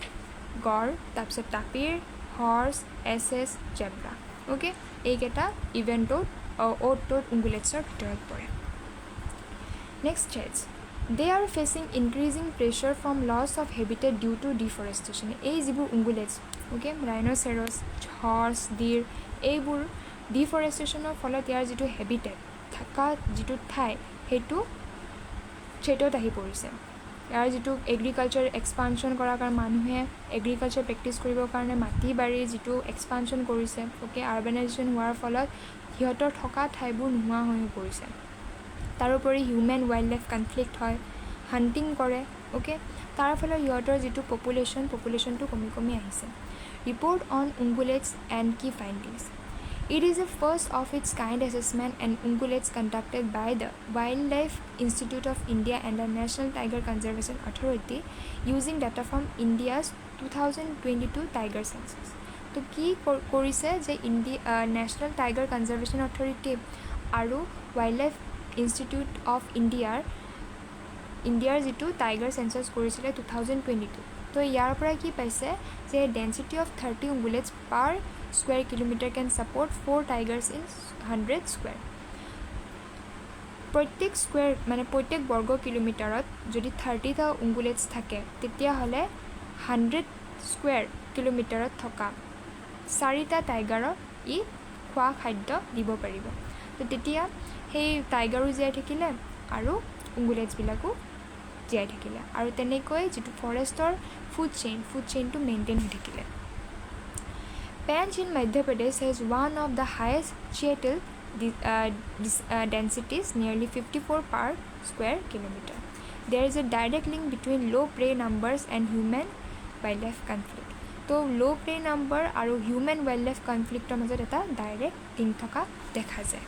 A: গড় তাৰপিছত tapir horse ass zebra okay এইকেইটা ইভেণ্টত অ'টটোত উংগুলেটছৰ ভিতৰত পৰে next threats they are facing increasing pressure from loss of habitat due to deforestation এই যিবোৰ উংগুলেটছ ওকে ৰাইন'চেৰাছ হৰ্চ ডিৰ এইবোৰ ডিফৰেষ্টেশ্যনৰ ফলত ইয়াৰ যিটো হেবিটেট থকা যিটো ঠাই সেইটো থ্ৰেটত আহি পৰিছে ইয়াৰ যিটো এগ্ৰিকালচাৰ এক্সপানশ্যন কৰাৰ কাৰণে মানুহে এগ্ৰিকালচাৰ প্ৰেক্টিছ কৰিবৰ কাৰণে মাটি বাৰীৰ যিটো এক্সপানশ্যন কৰিছে ওকে আৰ্বানাইজেশ্যন হোৱাৰ ফলত সিহঁতৰ থকা ঠাইবোৰ নোহোৱা হৈ পৰিছে তাৰোপৰি হিউমেন ৱাইল্ড লাইফ কনফ্লিক্ট হয় হাণ্টিং কৰে ওকে তাৰ ফলত সিহঁতৰ যিটো পপুলেশ্যনটো কমি আহিছে ৰিপৰ্ট অন উংগুলেটছ এণ্ড কি ফাইণ্ডিংছ It is a first of its kind assessment and ungulates conducted by the Wildlife Institute of India and the National Tiger Conservation Authority using data from India's 2022 tiger census. তো কি কৰিছে যে National Tiger Conservation Authority আৰু Wildlife Institute of ইণ্ডিয়াৰ যিটো tiger census কৰিছিলে 2022 তো ইয়াৰ পৰা কি পাইছে যে density of 30 ungulates per square kilometer can support 4 tigers in 100 square প্ৰত্যেক বৰ্গ কিলোমিটাৰত যদি 30টা উংগুলেটছ থাকে তেতিয়াহ'লে 100 স্কুৱেৰ কিলোমিটাৰত থকা 4টা টাইগাৰক ই খোৱা খাদ্য দিব পাৰিব তো তেতিয়া সেই টাইগাৰো জীয়াই থাকিলে আৰু উংগুলেটছবিলাকো জীয়াই থাকিলে আৰু তেনেকৈ যিটো ফৰেষ্টৰ ফুড চেইনটো মেইনটেইন হৈ থাকিলে Panch in Madhya Pradesh has one of the highest chattel densities, nearly 54 per square kilometer. There is a direct link between low prey numbers and human wildlife conflict. So low prey number and human wildlife conflict মাজত এটা direct link থকা দেখা যায়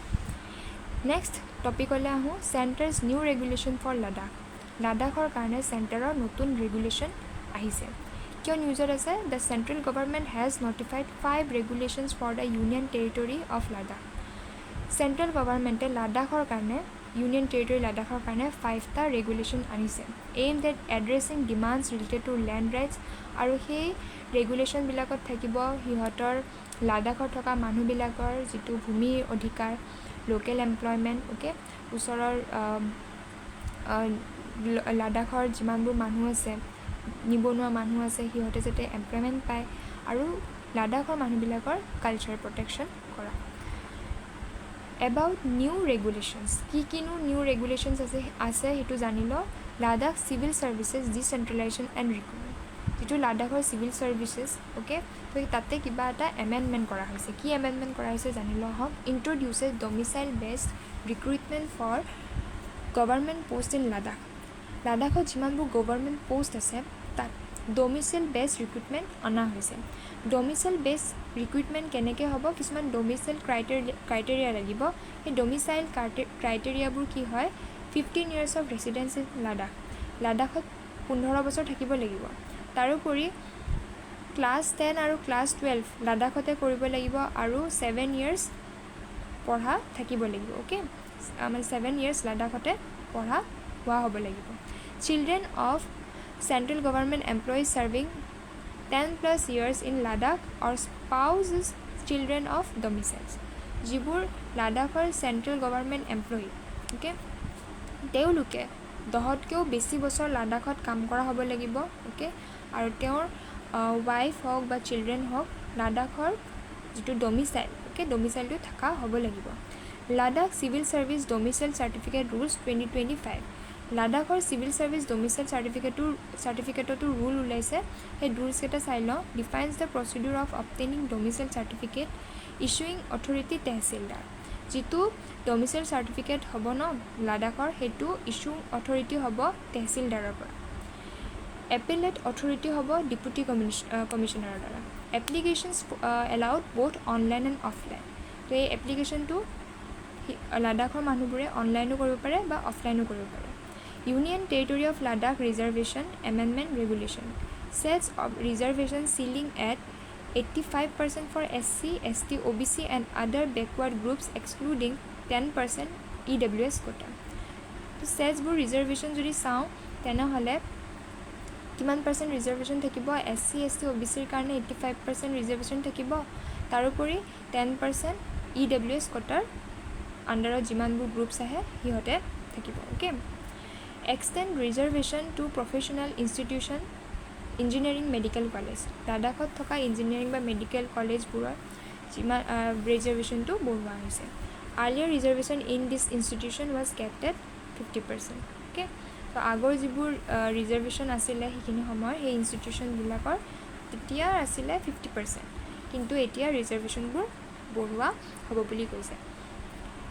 A: Next topic হলে আহো Center's new regulation for Ladakh. লাডাখৰ কাৰণে চেণ্টাৰৰ নতুন ৰেগুলেশ্যন আহিছে কিয় নিউজত আছে the central government has notified 5 regulations for the union territory of Ladakh central গভৰ্ণমেণ্টে লাডাখৰ কাৰণে ইউনিয়ন টেৰিটৰী লাডাখৰ কাৰণে 5টা ৰেগুলেশ্যন আনিছে aimed at addressing demands related to land rights আৰু সেই ৰেগুলেশ্যনবিলাকত থাকিব সিহঁতৰ লাডাখত থকা মানুহবিলাকৰ যিটো ভূমিৰ অধিকাৰ লোকেল এমপ্লয়মেণ্ট ওকে ওচৰৰ লাডাখৰ যিমানবোৰ মানুহ আছে নিবনুৱা মানুহ আছে সিহঁতে যাতে এমপ্লয়মেণ্ট পায় আৰু লাডাখৰ মানুহবিলাকৰ কালচাৰ প্ৰটেকশ্যন কৰা এবাউট নিউ ৰেগুলেশ্যনছ কিনো নিউ ৰেগুলেশ্যনছ আছে সেইটো জানি লওঁ Ladakh civil services decentralisation and recruitment যিটো লাডাখৰ চিভিল ছাৰ্ভিচেছ ওকে তো তাতে কিবা এটা এমেণ্ডমেণ্ট কৰা হৈছে কি এমেণ্ডমেণ্ট কৰা হৈছে জানি লওঁ হওক introduces domicile based recruitment for government post in লাডাখত যিমানবোৰ গভৰ্ণমেণ্ট পোষ্ট আছে তাত ডমিচাইল বেছ ৰিক্ৰুটমেণ্ট অনা হৈছে ডমিচাইল বেছ ৰিক্ৰুটমেণ্ট কেনেকৈ হ'ব কিছুমান ডমিচাইল ক্ৰাইটেৰিয়া লাগিব সেই ডমিচাইল ক্ৰাইটেৰিয়াবোৰ কি হয় 15 years অফ ৰেচিডেঞ্চ ইন লাডাখত 15 বছৰ থাকিব লাগিব তাৰোপৰি ক্লাছ 10 আৰু ক্লাছ 12 লাডাখতে কৰিব লাগিব আৰু 7 years পঢ়া থাকিব লাগিব ওকে মানে 7 years লাডাখতে পঢ়া হোৱা হ'ব লাগিব children of Central government employees serving 10+ years in Ladakh or spouses children of domiciles যিবোৰ লাডাখৰ চেণ্ট্ৰেল গভৰ্ণমেণ্ট এমপ্লয়ী ওকে তেওঁলোকে 10তকৈও বেছি বছৰ লাডাখত কাম কৰা হ'ব লাগিব ওকে আৰু তেওঁৰ ৱাইফ হওক বা চিলড্ৰেন হওক লাডাখৰ যিটো ডমিচাইল ওকে ডমিচাইলটো থকা হ'ব লাগিব Ladakh civil service domicile certificate rules 2025 Ladakh civil service domicile সাৰ্টিফিকেটটো ৰুল ওলাইছে সেই ৰুলছ কেইটা চাই লওঁ defines the procedure of obtaining domicile certificate issuing authority tehsildar যেটো ডোমিসাইল সাৰ্টিফিকেট হ'ব ন লাডাখৰ হেতু ইছ্যু অথৰিটি হ'ব তহচিলদাৰৰ পৰা এপিলেট অথৰিটি হ'ব ডেপুটি কমিশনাৰৰ দ্বাৰা applications allowed both online and offline তো এই এপ্লিকেশনটো লাডাখৰ মানুহবোৰে অনলাইনো কৰিব পাৰে বা অফলাইনো কৰিব পাৰে Union Territory of Ladakh Reservation Amendment Regulation sets of reservation ceiling at 85% for SC, ST, OBC and other backward groups excluding 10% EWS quota. So sets বোৰ reservation যদি চাওঁ তেনেহ'লে কিমান পাৰ্চেণ্ট ৰিজাৰ্ভেশ্যন থাকিব SC, ST, OBC ৰ কাৰণে 85% reservation থাকিব তাৰোপৰি 10% EWS quota আণ্ডাৰত যিমানবোৰ গ্ৰুপছ আহে সিহঁতে থাকিব okay Extend reservation to professional institution, engineering medical college. লাডাখত থকা ইঞ্জিনিয়াৰিং বা মেডিকেল কলেজবোৰৰ যিমান ৰিজাৰ্ভেশ্যনটো বঢ়োৱা হৈছে Earlier reservation in this institution was kept at 50%. Okay? তো আগৰ যিবোৰ ৰিজাৰ্ভেশ্যন আছিলে সেইখিনি সময়ৰ সেই ইনষ্টিটিউশ্যনবিলাকৰ তেতিয়া আছিলে 50%. কিন্তু এতিয়া ৰিজাৰ্ভেশ্যনবোৰ বঢ়োৱা হ'ব বুলি কৈছে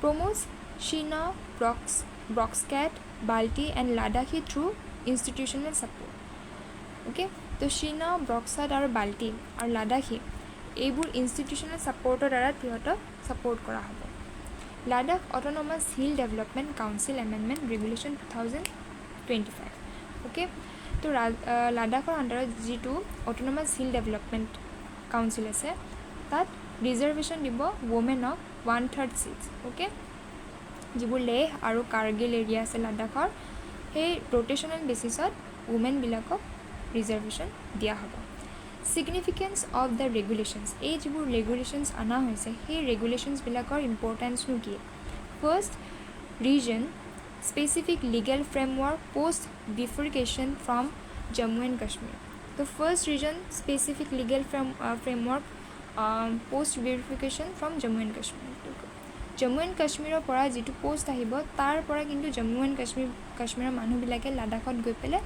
A: Promotes Shina, Broxcat, Balti and Ladakhi through institutional support. Okay, তো Shina, Broxat আৰু Balti আৰু Ladakhi এইবোৰ institutional supportৰ দ্বাৰা সিহঁতক support কৰা হ'ব Ladakh Autonomous Hill Development Council Amendment Regulation 2025. Okay, তো লাডাখৰ আণ্ডাৰত যিটো Autonomous Hill Development Council আছে তাত ৰিজাৰ্ভেশ্যন দিব womenক 1/3 seats. Okay, যিবোৰ লেহ আৰু কাৰ্গিল এৰিয়া আছে লাডাখৰ সেই ৰোটেশনাল বেচিছত ওমেনবিলাকক ৰিজাৰ্ভেশ্যন দিয়া হ'ব Significance of the regulations এই যিবোৰ ৰেগুলেশ্যনছ আনা হৈছে সেই ৰেগুলেশ্যনছবিলাকৰ ইম্পৰ্টেঞ্চনো কি First, region specific legal framework post bifurcation from Jammu and Kashmir The first region specific legal framework post bifurcation from Jammu and Kashmir Jammu and কাশ্মীৰৰ পৰা যিটো পোষ্ট আহিব তাৰ পৰা কিন্তু জম্মু এণ্ড কাশ্মীৰৰ মানুহবিলাকে লাডাখত গৈ পেলাই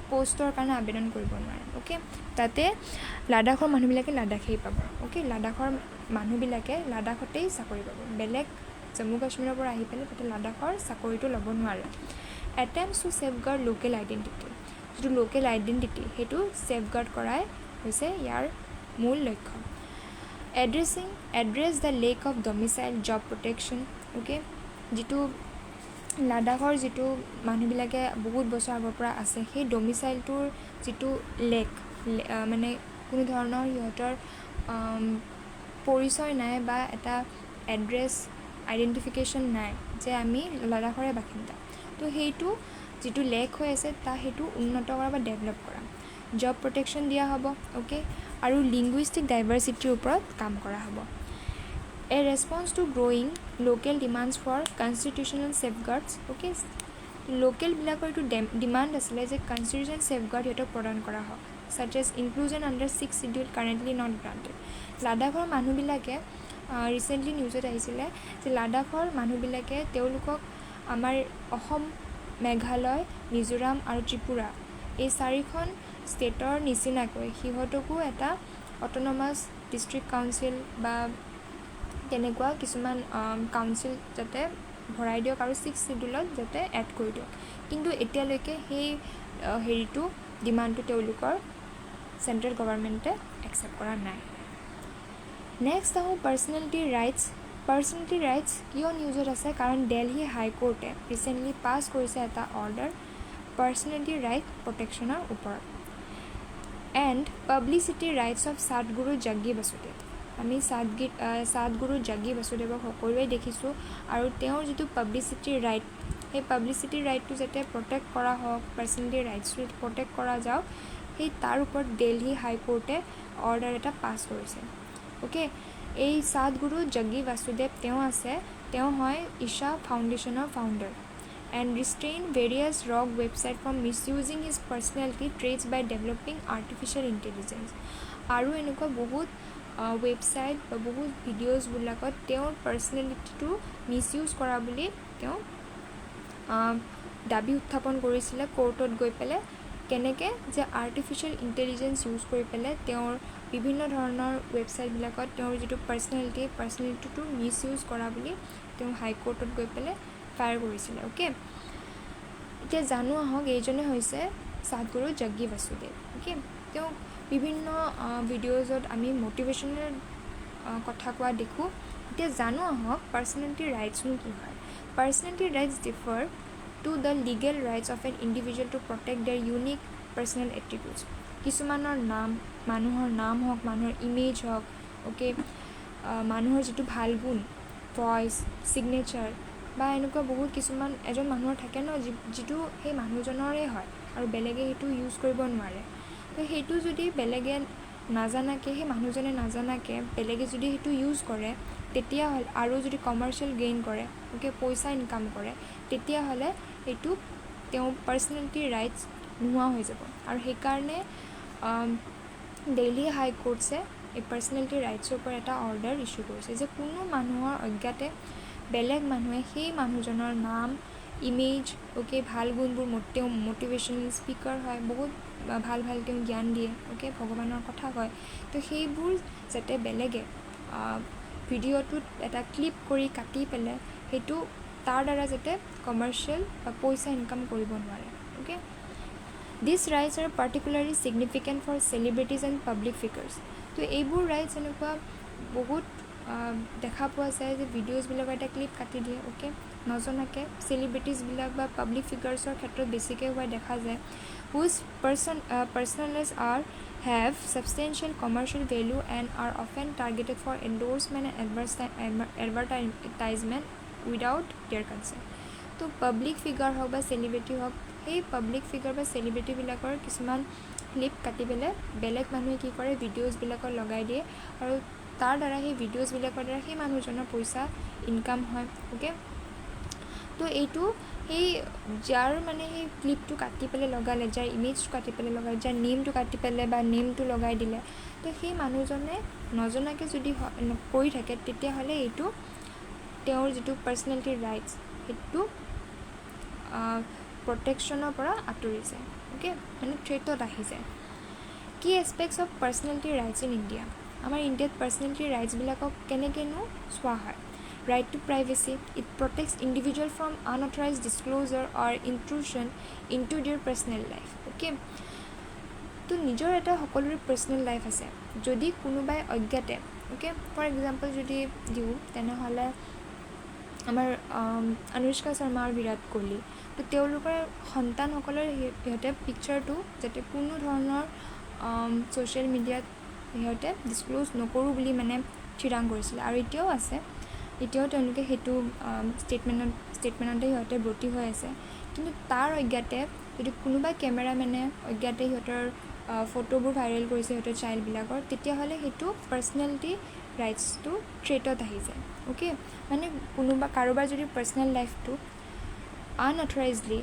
A: পোষ্টৰ কাৰণে আবেদন কৰিব নোৱাৰে ওকে তাতে লাডাখৰ মানুহবিলাকে লাডাখেই পাব ওকে লাডাখৰ মানুহবিলাকে লাডাখতেই চাকৰি পাব বেলেগ জম্মু কাশ্মীৰৰ পৰা আহি পেলাই তাতে লাডাখৰ চাকৰিটো ল'ব নোৱাৰে Attempts to safeguard local identity যিটো লোকেল আইডেণ্টিটি সেইটো ছেফগাৰ্ড কৰাই হৈছে ইয়াৰ মূল লক্ষ্য Address the lack of domicile job protection okay যিটো লাডাখৰ যিটো মানুহবিলাকে বহুত বছৰ আগৰ পৰা আছে সেই ডমিচাইলটোৰ যিটো লেক মানে কোনো ধৰণৰ সিহঁতৰ পৰিচয় নাই বা এটা এড্ৰেছ আইডেণ্টিফিকেশ্যন নাই যে আমি লাডাখৰে বাসিন্দা তো সেইটো যিটো লেক হৈ আছে তা সেইটো উন্নত কৰা বা ডেভেলপ কৰা জব প্ৰটেকশ্যন দিয়া হ'ব ওকে আৰু লিংগুইষ্টিক ডাইভাৰ্চিটিৰ ওপৰত কাম কৰা হ'ব A response to growing local demands for constitutional safeguards okay লোকেলবিলাকৰ এইটো ডিমাণ্ড আছিলে যে কনষ্টিটিউশ্যন ছেফগাৰ্ড সিহঁতক প্ৰদান কৰা হওক such as inclusion under 6th schedule currently not granted লাডাখৰ মানুহবিলাকে ৰিচেণ্টলি নিউজত আহিছিলে যে লাডাখৰ মানুহবিলাকে তেওঁলোকক আমাৰ অসম মেঘালয় মিজোৰাম আৰু ত্ৰিপুৰা এই চাৰিখন ষ্টেটৰ নিচিনাকৈ সিহঁতকো এটা অট'নমাছ ডিষ্ট্ৰিক্ট কাউন্সিল বা তেনেকুৱা কিছুমান কাউন্সিল যাতে ভৰাই দিয়ক আৰু 6th শিডিউলত যাতে এড কৰি দিয়ক কিন্তু এতিয়ালৈকে সেই হেৰিটো ডিমাণ্ডটো তেওঁলোকৰ চেণ্ট্ৰেল গভৰ্ণমেণ্টে একচেপ্ট কৰা নাই নেক্সট আহোঁ পাৰ্চনেলিটি ৰাইটছ কিয় নিউজত আছে কাৰণ দিল্লী হাইকোৰ্টে ৰিচেণ্টলি পাছ কৰিছে এটা অৰ্ডাৰ পাৰ্চনেলিটি ৰাইট প্ৰটেকশ্যনৰ ওপৰত এণ্ড পাব্লিচিটি ৰাইটছ অফ সাতগুৰু জাগি বাসুদেৱ আমি সাতগুৰু জাগি বাসুদেৱক সকলোৱে দেখিছোঁ আৰু তেওঁৰ যিটো পাব্লিচিটিৰ ৰাইট সেই পাব্লিচিটিৰ ৰাইটটো যাতে প্ৰটেক্ট কৰা হওক পাৰ্চনেলিটি ৰাইটছটো প্ৰটেক্ট কৰা যাওক সেই তাৰ ওপৰত দিল্লী হাইকোৰ্টে অৰ্ডাৰ এটা পাছ কৰিছে ওকে এই সাতগুৰু জাগি বাসুদেৱ তেওঁ হয় ঈশা ফাউণ্ডেশ্যনৰ founder and restrain various rogue websites from misusing his personality traits by developing artificial intelligence আৰু এনেকুৱা বহুত ৱেবছাইট বা বহুত ভিডিঅ'জবিলাকত তেওঁৰ পাৰ্চনেলিটিটো মিছইউজ কৰা বুলি তেওঁ দাবী উত্থাপন কৰিছিলে কোৰ্টত গৈ পেলাই কেনেকৈ যে আৰ্টিফিচিয়েল ইণ্টেলিজেঞ্চ ইউজ কৰি পেলাই তেওঁৰ বিভিন্ন ধৰণৰ ৱেবছাইটবিলাকত তেওঁৰ যিটো পাৰ্চনেলিটিটো মিছ ইউজ কৰা বুলি তেওঁ হাইকোৰ্টত গৈ পেলাই ফায়াৰ কৰিছিলে অ'কে এতিয়া জানো আহক এইজনে হৈছে সাধগুৰু জগ্গী বাসুদেৱ অ'কে তেওঁ বিভিন্ন ভিডিঅ'জত আমি মটিভেশ্যনেল কথা কোৱা দেখোঁ এতিয়া জানো আহক পাৰ্চনেলিটি ৰাইটছনো কি হয় personality rights differ to the legal rights of an individual to protect their unique personal attributes কিছুমানৰ মানুহৰ নাম হওক মানুহৰ ইমেজ হওক অ'কে মানুহৰ যিটো ভাল গুণ ভইচ ছিগনেচাৰ বা এনেকুৱা বহুত কিছুমান এজন মানুহৰ থাকে ন যিটো সেই মানুহজনৰে হয় আৰু বেলেগে সেইটো ইউজ কৰিব নোৱাৰে তো সেইটো যদি বেলেগে নাজানাকৈ সেই মানুহজনে নাজানাকৈ বেলেগে যদি সেইটো ইউজ কৰে তেতিয়াহ'লে আৰু যদি কমাৰ্চিয়েল গেইন কৰে অ'কে পইচা ইনকাম কৰে তেতিয়াহ'লে এইটো তেওঁ পাৰ্চনেলিটি ৰাইটছ নোহোৱা হৈ যাব আৰু সেইকাৰণে দিল্লী হাই কোৰ্টছে এই পাৰ্চনেলিটি ৰাইটছৰ ওপৰত এটা অৰ্ডাৰ ইছ্যু কৰিছে যে কোনো মানুহৰ অজ্ঞাতে বেলেগ মানুহে সেই মানুহজনৰ নাম ইমেজ অ'কে ভাল গুণবোৰ তেওঁ মটিভেশ্যনেল স্পীকাৰ হয় বহুত ভাল তেওঁ জ্ঞান দিয়ে অ'কে ভগৱানৰ কথা কয় তো সেইবোৰ যাতে বেলেগে ভিডিঅ'টোত এটা ক্লিপ কৰি কাটি পেলাই সেইটো তাৰ দ্বাৰা যাতে কমাৰ্চিয়েল বা পইচা ইনকাম কৰিব নোৱাৰে okay this rights are particularly significant for celebrities and public figures তো এইবোৰ ৰাইটছ এনেকুৱা বহুত দেখা পোৱা যায় যে ভিডিঅ'জবিলাকৰ এটা ক্লিপ কাটি দিয়ে অ'কে নজনাকৈ চেলিব্ৰিটিজবিলাক বা পাব্লিক ফিগাৰ্ছৰ ক্ষেত্ৰত বেছিকৈ হোৱা দেখা যায় হুজ পাৰ্চনেলছ R have substantial commercial value and are often targeted for endorsement and advertisement without their consent. তো পাব্লিক ফিগাৰ হওক বা চেলিব্ৰিটি হওক সেই পাব্লিক ফিগাৰ বা চেলিব্ৰিটিবিলাকৰ কিছুমান ক্লিপ কাটি পেলাই বেলেগ মানুহে কি কৰে ভিডিঅ'জবিলাকত লগাই দিয়ে আৰু তাৰ দ্বাৰা সেই ভিডিঅ'জবিলাকৰ দ্বাৰা সেই মানুহজনৰ পইচা ইনকাম হয় অ'কে তো এইটো সেই যাৰ মানে সেই ক্লিপটো কাটি পেলাই লগালে যাৰ ইমেজটো কাটি পেলাই লগালে যাৰ নেমটো কাটি পেলাই বা নেমটো লগাই দিলে তো সেই মানুহজনে নজনাকৈ যদি কৰি থাকে তেতিয়াহ'লে এইটো তেওঁৰ যিটো পাৰ্চনেলিটি ৰাইটছ সেইটো প্ৰটেকশ্যনৰ পৰা আঁতৰি যায় অ'কে মানে থ্ৰেটত আহি যায় কি aspects of personality rights in India আমাৰ ইণ্ডিয়াত পাৰ্চনেলিটি ৰাইটছবিলাকক কেনেকৈনো চোৱা হয় right to privacy it protects individual from unauthorized disclosure or intrusion into their personal life okay তো নিজৰ এটা সকলোৰে পাৰ্চনেল লাইফ আছে যদি কোনোবাই অজ্ঞাতে অ'কে ফৰ এক্সাম্পল যদি দিওঁ তেনেহ'লে আমাৰ অনুষ্কা শৰ্মা আৰু বিৰাট কোহলি তো তেওঁলোকৰ সন্তানসকলৰ সিহঁতে পিকচাৰটো যাতে কোনো ধৰণৰ ছ'চিয়েল মিডিয়াত সিহঁতে ডিছক্ল'জ নকৰোঁ বুলি মানে থিৰাং কৰিছিলে আৰু এতিয়াও আছে এতিয়াও তেওঁলোকে সেইটো ষ্টেটমেণ্টতে সিহঁতে ব্ৰতী হৈ আছে কিন্তু তাৰ অজ্ঞাতে যদি কোনোবা কেমেৰামেনে অজ্ঞাতে সিহঁতৰ ফটোবোৰ ভাইৰেল কৰিছে সিহঁতৰ চাইল্ডবিলাকৰ তেতিয়াহ'লে সেইটো পাৰ্চনেলিটি ৰাইটছটো থ্ৰেটত আহি যায় অ'কে মানে কোনোবা কাৰোবাৰ যদি পাৰ্চনেল লাইফটো আনঅথৰাইজলি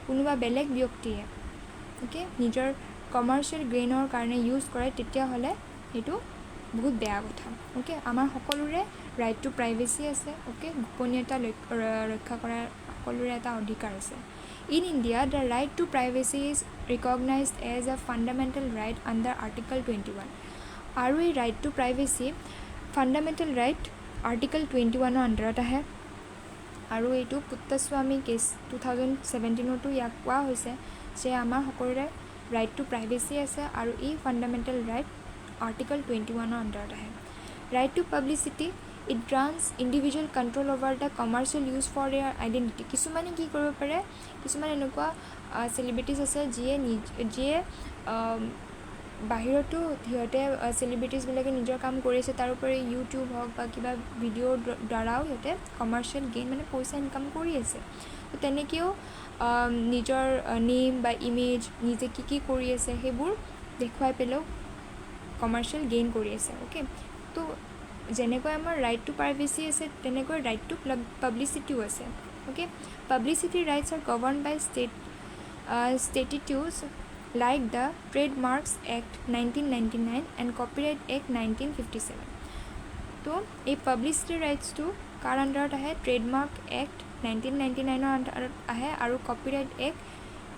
A: কোনোবা বেলেগ ব্যক্তিয়ে অ'কে নিজৰ কমাৰ্চিয়েল গেইনৰ কাৰণে ইউজ কৰে তেতিয়াহ'লে সেইটো বহুত বেয়া কথা অ'কে আমাৰ সকলোৰে ৰাইট টু প্ৰাইভেচি আছে অ'কে গোপনীয়তা ৰক্ষা কৰাৰ সকলোৰে এটা অধিকাৰ আছে in India the right to privacy is recognised as a fundamental right under article 21 আৰু এই right to privacy fundamental right article 21ৰ আণ্ডাৰত আহে আৰু এইটো পুত্তস্বামী কেছ 2017তো ইয়াক কোৱা হৈছে যে আমাৰ সকলোৰে ৰাইট টু প্ৰাইভেচি আছে আৰু এই ফাণ্ডামেণ্টেল ৰাইট আৰ্টিকল 21ৰ আণ্ডাৰত আহে right to publicity it grants individual control over the commercial use for their identity কিছুমানে কি কৰিব পাৰে কিছুমান এনেকুৱা চেলিব্ৰিটিজ আছে যিয়ে বাহিৰতো সিহঁতে চেলিব্ৰিটিজবিলাকে নিজৰ কাম কৰি আছে তাৰোপৰি ইউটিউব হওক বা কিবা ভিডিঅ'ৰ দ্বাৰাও সিহঁতে কমাৰ্চিয়েল গেইন মানে পইচা ইনকাম কৰি আছে তো তেনেকৈও নিজৰ নেম বা ইমেজ নিজে কি কৰি আছে সেইবোৰ দেখুৱাই পেলাইও কমাৰ্চিয়েল গেইন কৰি আছে অ'কে তো যেনেকৈ আমাৰ ৰাইট টু প্ৰাইভেচি আছে তেনেকৈ ৰাইট টু পাব্লিচিটিও আছে okay publicity rights are govern by statutes like the Trademarks Act 1999 and Copyright Act 1957 তো এই পাব্লিচিটি ৰাইটছটো কাৰ আণ্ডাৰত আহে ট্ৰেডমাৰ্ক এক্ট 1999 আণ্ডাৰত আহে আৰু কপিৰাইট এক্ট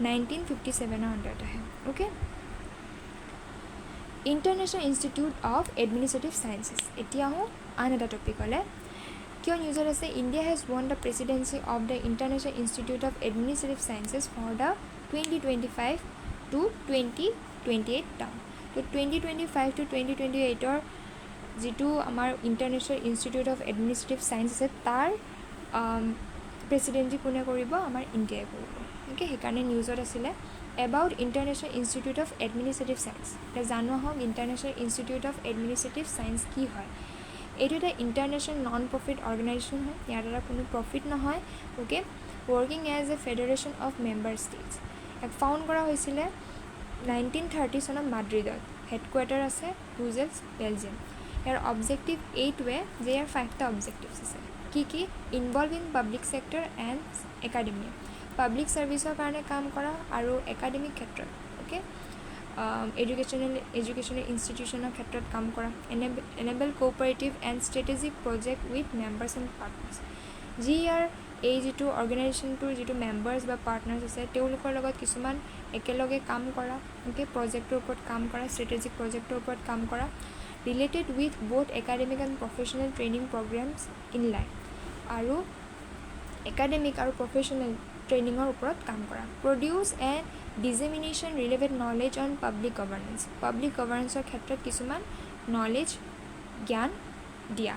A: 1957 আণ্ডাৰত আহে okay international institute of administrative sciences এতিয়া আহোঁ আন এটা টপিকলৈ কিয় নিউজত আছে India has won the presidency of the international institute of administrative sciences for the 2025 to 2028 term তো 2025 to 2028 যিটো আমাৰ international institute of administrative science আছে তাৰ প্ৰেচিডেঞ্চি কোনে কৰিব আমাৰ ইণ্ডিয়াই কৰিব অ'কে সেইকাৰণে নিউজত আছিলে about international institute of administrative science এতিয়া জানো আহক international institute of administrative science কি হয় এইটো এটা ইণ্টাৰনেশ্যনেল নন প্ৰফিট অৰ্গেনাইজেশ্যন হয় ইয়াৰ দ্বাৰা কোনো প্ৰফিট নহয় okay working as a federation of member states এক ফাউণ্ড কৰা হৈছিলে 1930 চনত মাদ্ৰিদত হেডকোৱাৰ্টাৰ আছে ব্ৰুজেলছ বেলজিয়াম ইয়াৰ অবজেক্টিভ এইটোৱে যে ইয়াৰ 5টা অবজেক্টিভছ আছে কি involve in public sector and academia public ছাৰ্ভিচৰ কাৰণে কাম কৰা আৰু একাডেমিক ক্ষেত্ৰত অ'কে এডুকেশ্যনেল ইনষ্টিটিউশ্যনৰ ক্ষেত্ৰত কাম কৰা enable cooperative and strategic project with members and partners যি ইয়াৰ এই যিটো অৰ্গেনাইজেশ্যনটোৰ যিটো মেম্বাৰ্ছ বা পাৰ্টনাৰ্ছ আছে তেওঁলোকৰ লগত কিছুমান একেলগে কাম কৰা অ'কে প্ৰজেক্টৰ ওপৰত কাম কৰা ষ্ট্ৰেটেজিক প্ৰজেক্টৰ ওপৰত কাম কৰা related with both academic and professional training programs in line আৰু একাডেমিক আৰু প্ৰফেশ্যনেল ট্ৰেইনিঙৰ ওপৰত কাম কৰা produce and dissemination relevant knowledge on public গভাৰ্নেন্সৰ ক্ষেত্ৰত কিছুমান নলেজ জ্ঞান দিয়া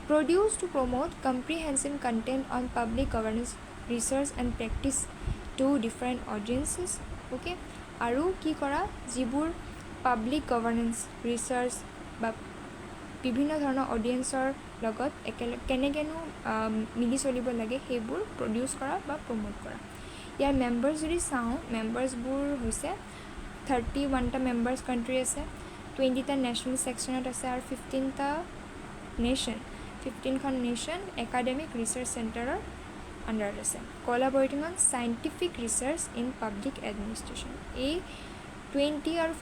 A: produce to promote comprehensive content on public governance research and practice to different audiences okay আৰু কি কৰা যিবোৰ পাব্লিক গভাৰ্নেন্স ৰিচাৰ্চ বা বিভিন্ন ধৰণৰ অডিয়েঞ্চৰ লগত কেনেকৈনো মিলি চলিব লাগে সেইবোৰ প্ৰডিউচ কৰা বা প্ৰমোট কৰা ইয়াৰ মেম্বাৰ্ছ যদি চাওঁ মেম্বাৰ্ছবোৰ হৈছে 31টা মেম্বাৰ্ছ কাণ্ট্ৰি আছে 20টা নেশ্যনেল ছেকশ্যনত আছে আৰু 15খন নেশ্যন একাডেমিক ৰিচাৰ্চ চেণ্টাৰৰ আণ্ডাৰত আছে collaborating on scientific research in public administration এই 20 আৰু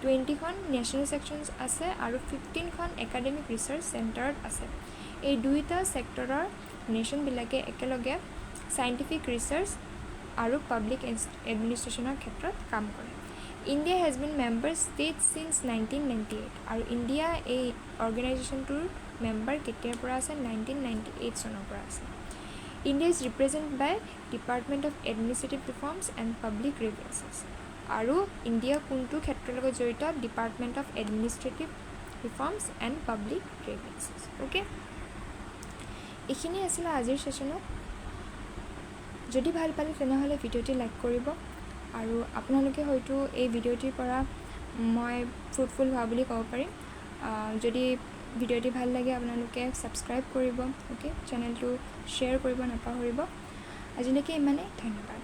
A: 20খন নেশ্যনেল ছেকশ্যনছ আছে আৰু 15খন একাডেমিক ৰিচাৰ্চ চেণ্টাৰত আছে এই দুইটা ছেক্টৰৰ নেশ্যনবিলাকে একেলগে চাইণ্টিফিক ৰিচাৰ্চ আৰু পাব্লিক এডমিনিষ্ট্ৰেশ্যনৰ ক্ষেত্ৰত কাম কৰে India has been member state signs 1998 আৰু ইণ্ডিয়া এই অৰ্গেনাইজেশ্যনটোৰ মেম্বাৰ কেতিয়াৰ পৰা আছে 1998 চনৰ পৰা আছে India is represent by department of administrative reforms and public grievances আৰু ইণ্ডিয়া কোনটো ক্ষেত্ৰৰ লগত জড়িত department of administrative reforms and public grievances okay এইখিনি আছিলে আজিৰ ছেশ্যনত যদি ভাল পালে তেনেহ'লে ভিডিঅ'টি লাইক কৰিব আৰু আপোনালোকে হয়তো এই ভিডিঅ'টিৰ পৰা মই ফ্ৰুটফুল হোৱা বুলি ক'ব পাৰিম যদি ভিডিঅ'টি ভাল লাগে আপোনালোকে ছাবস্ক্ৰাইব কৰিব অ'কে চেনেলটো শ্বেয়াৰ কৰিব নাপাহৰিব আজিলৈকে ইমানেই ধন্যবাদ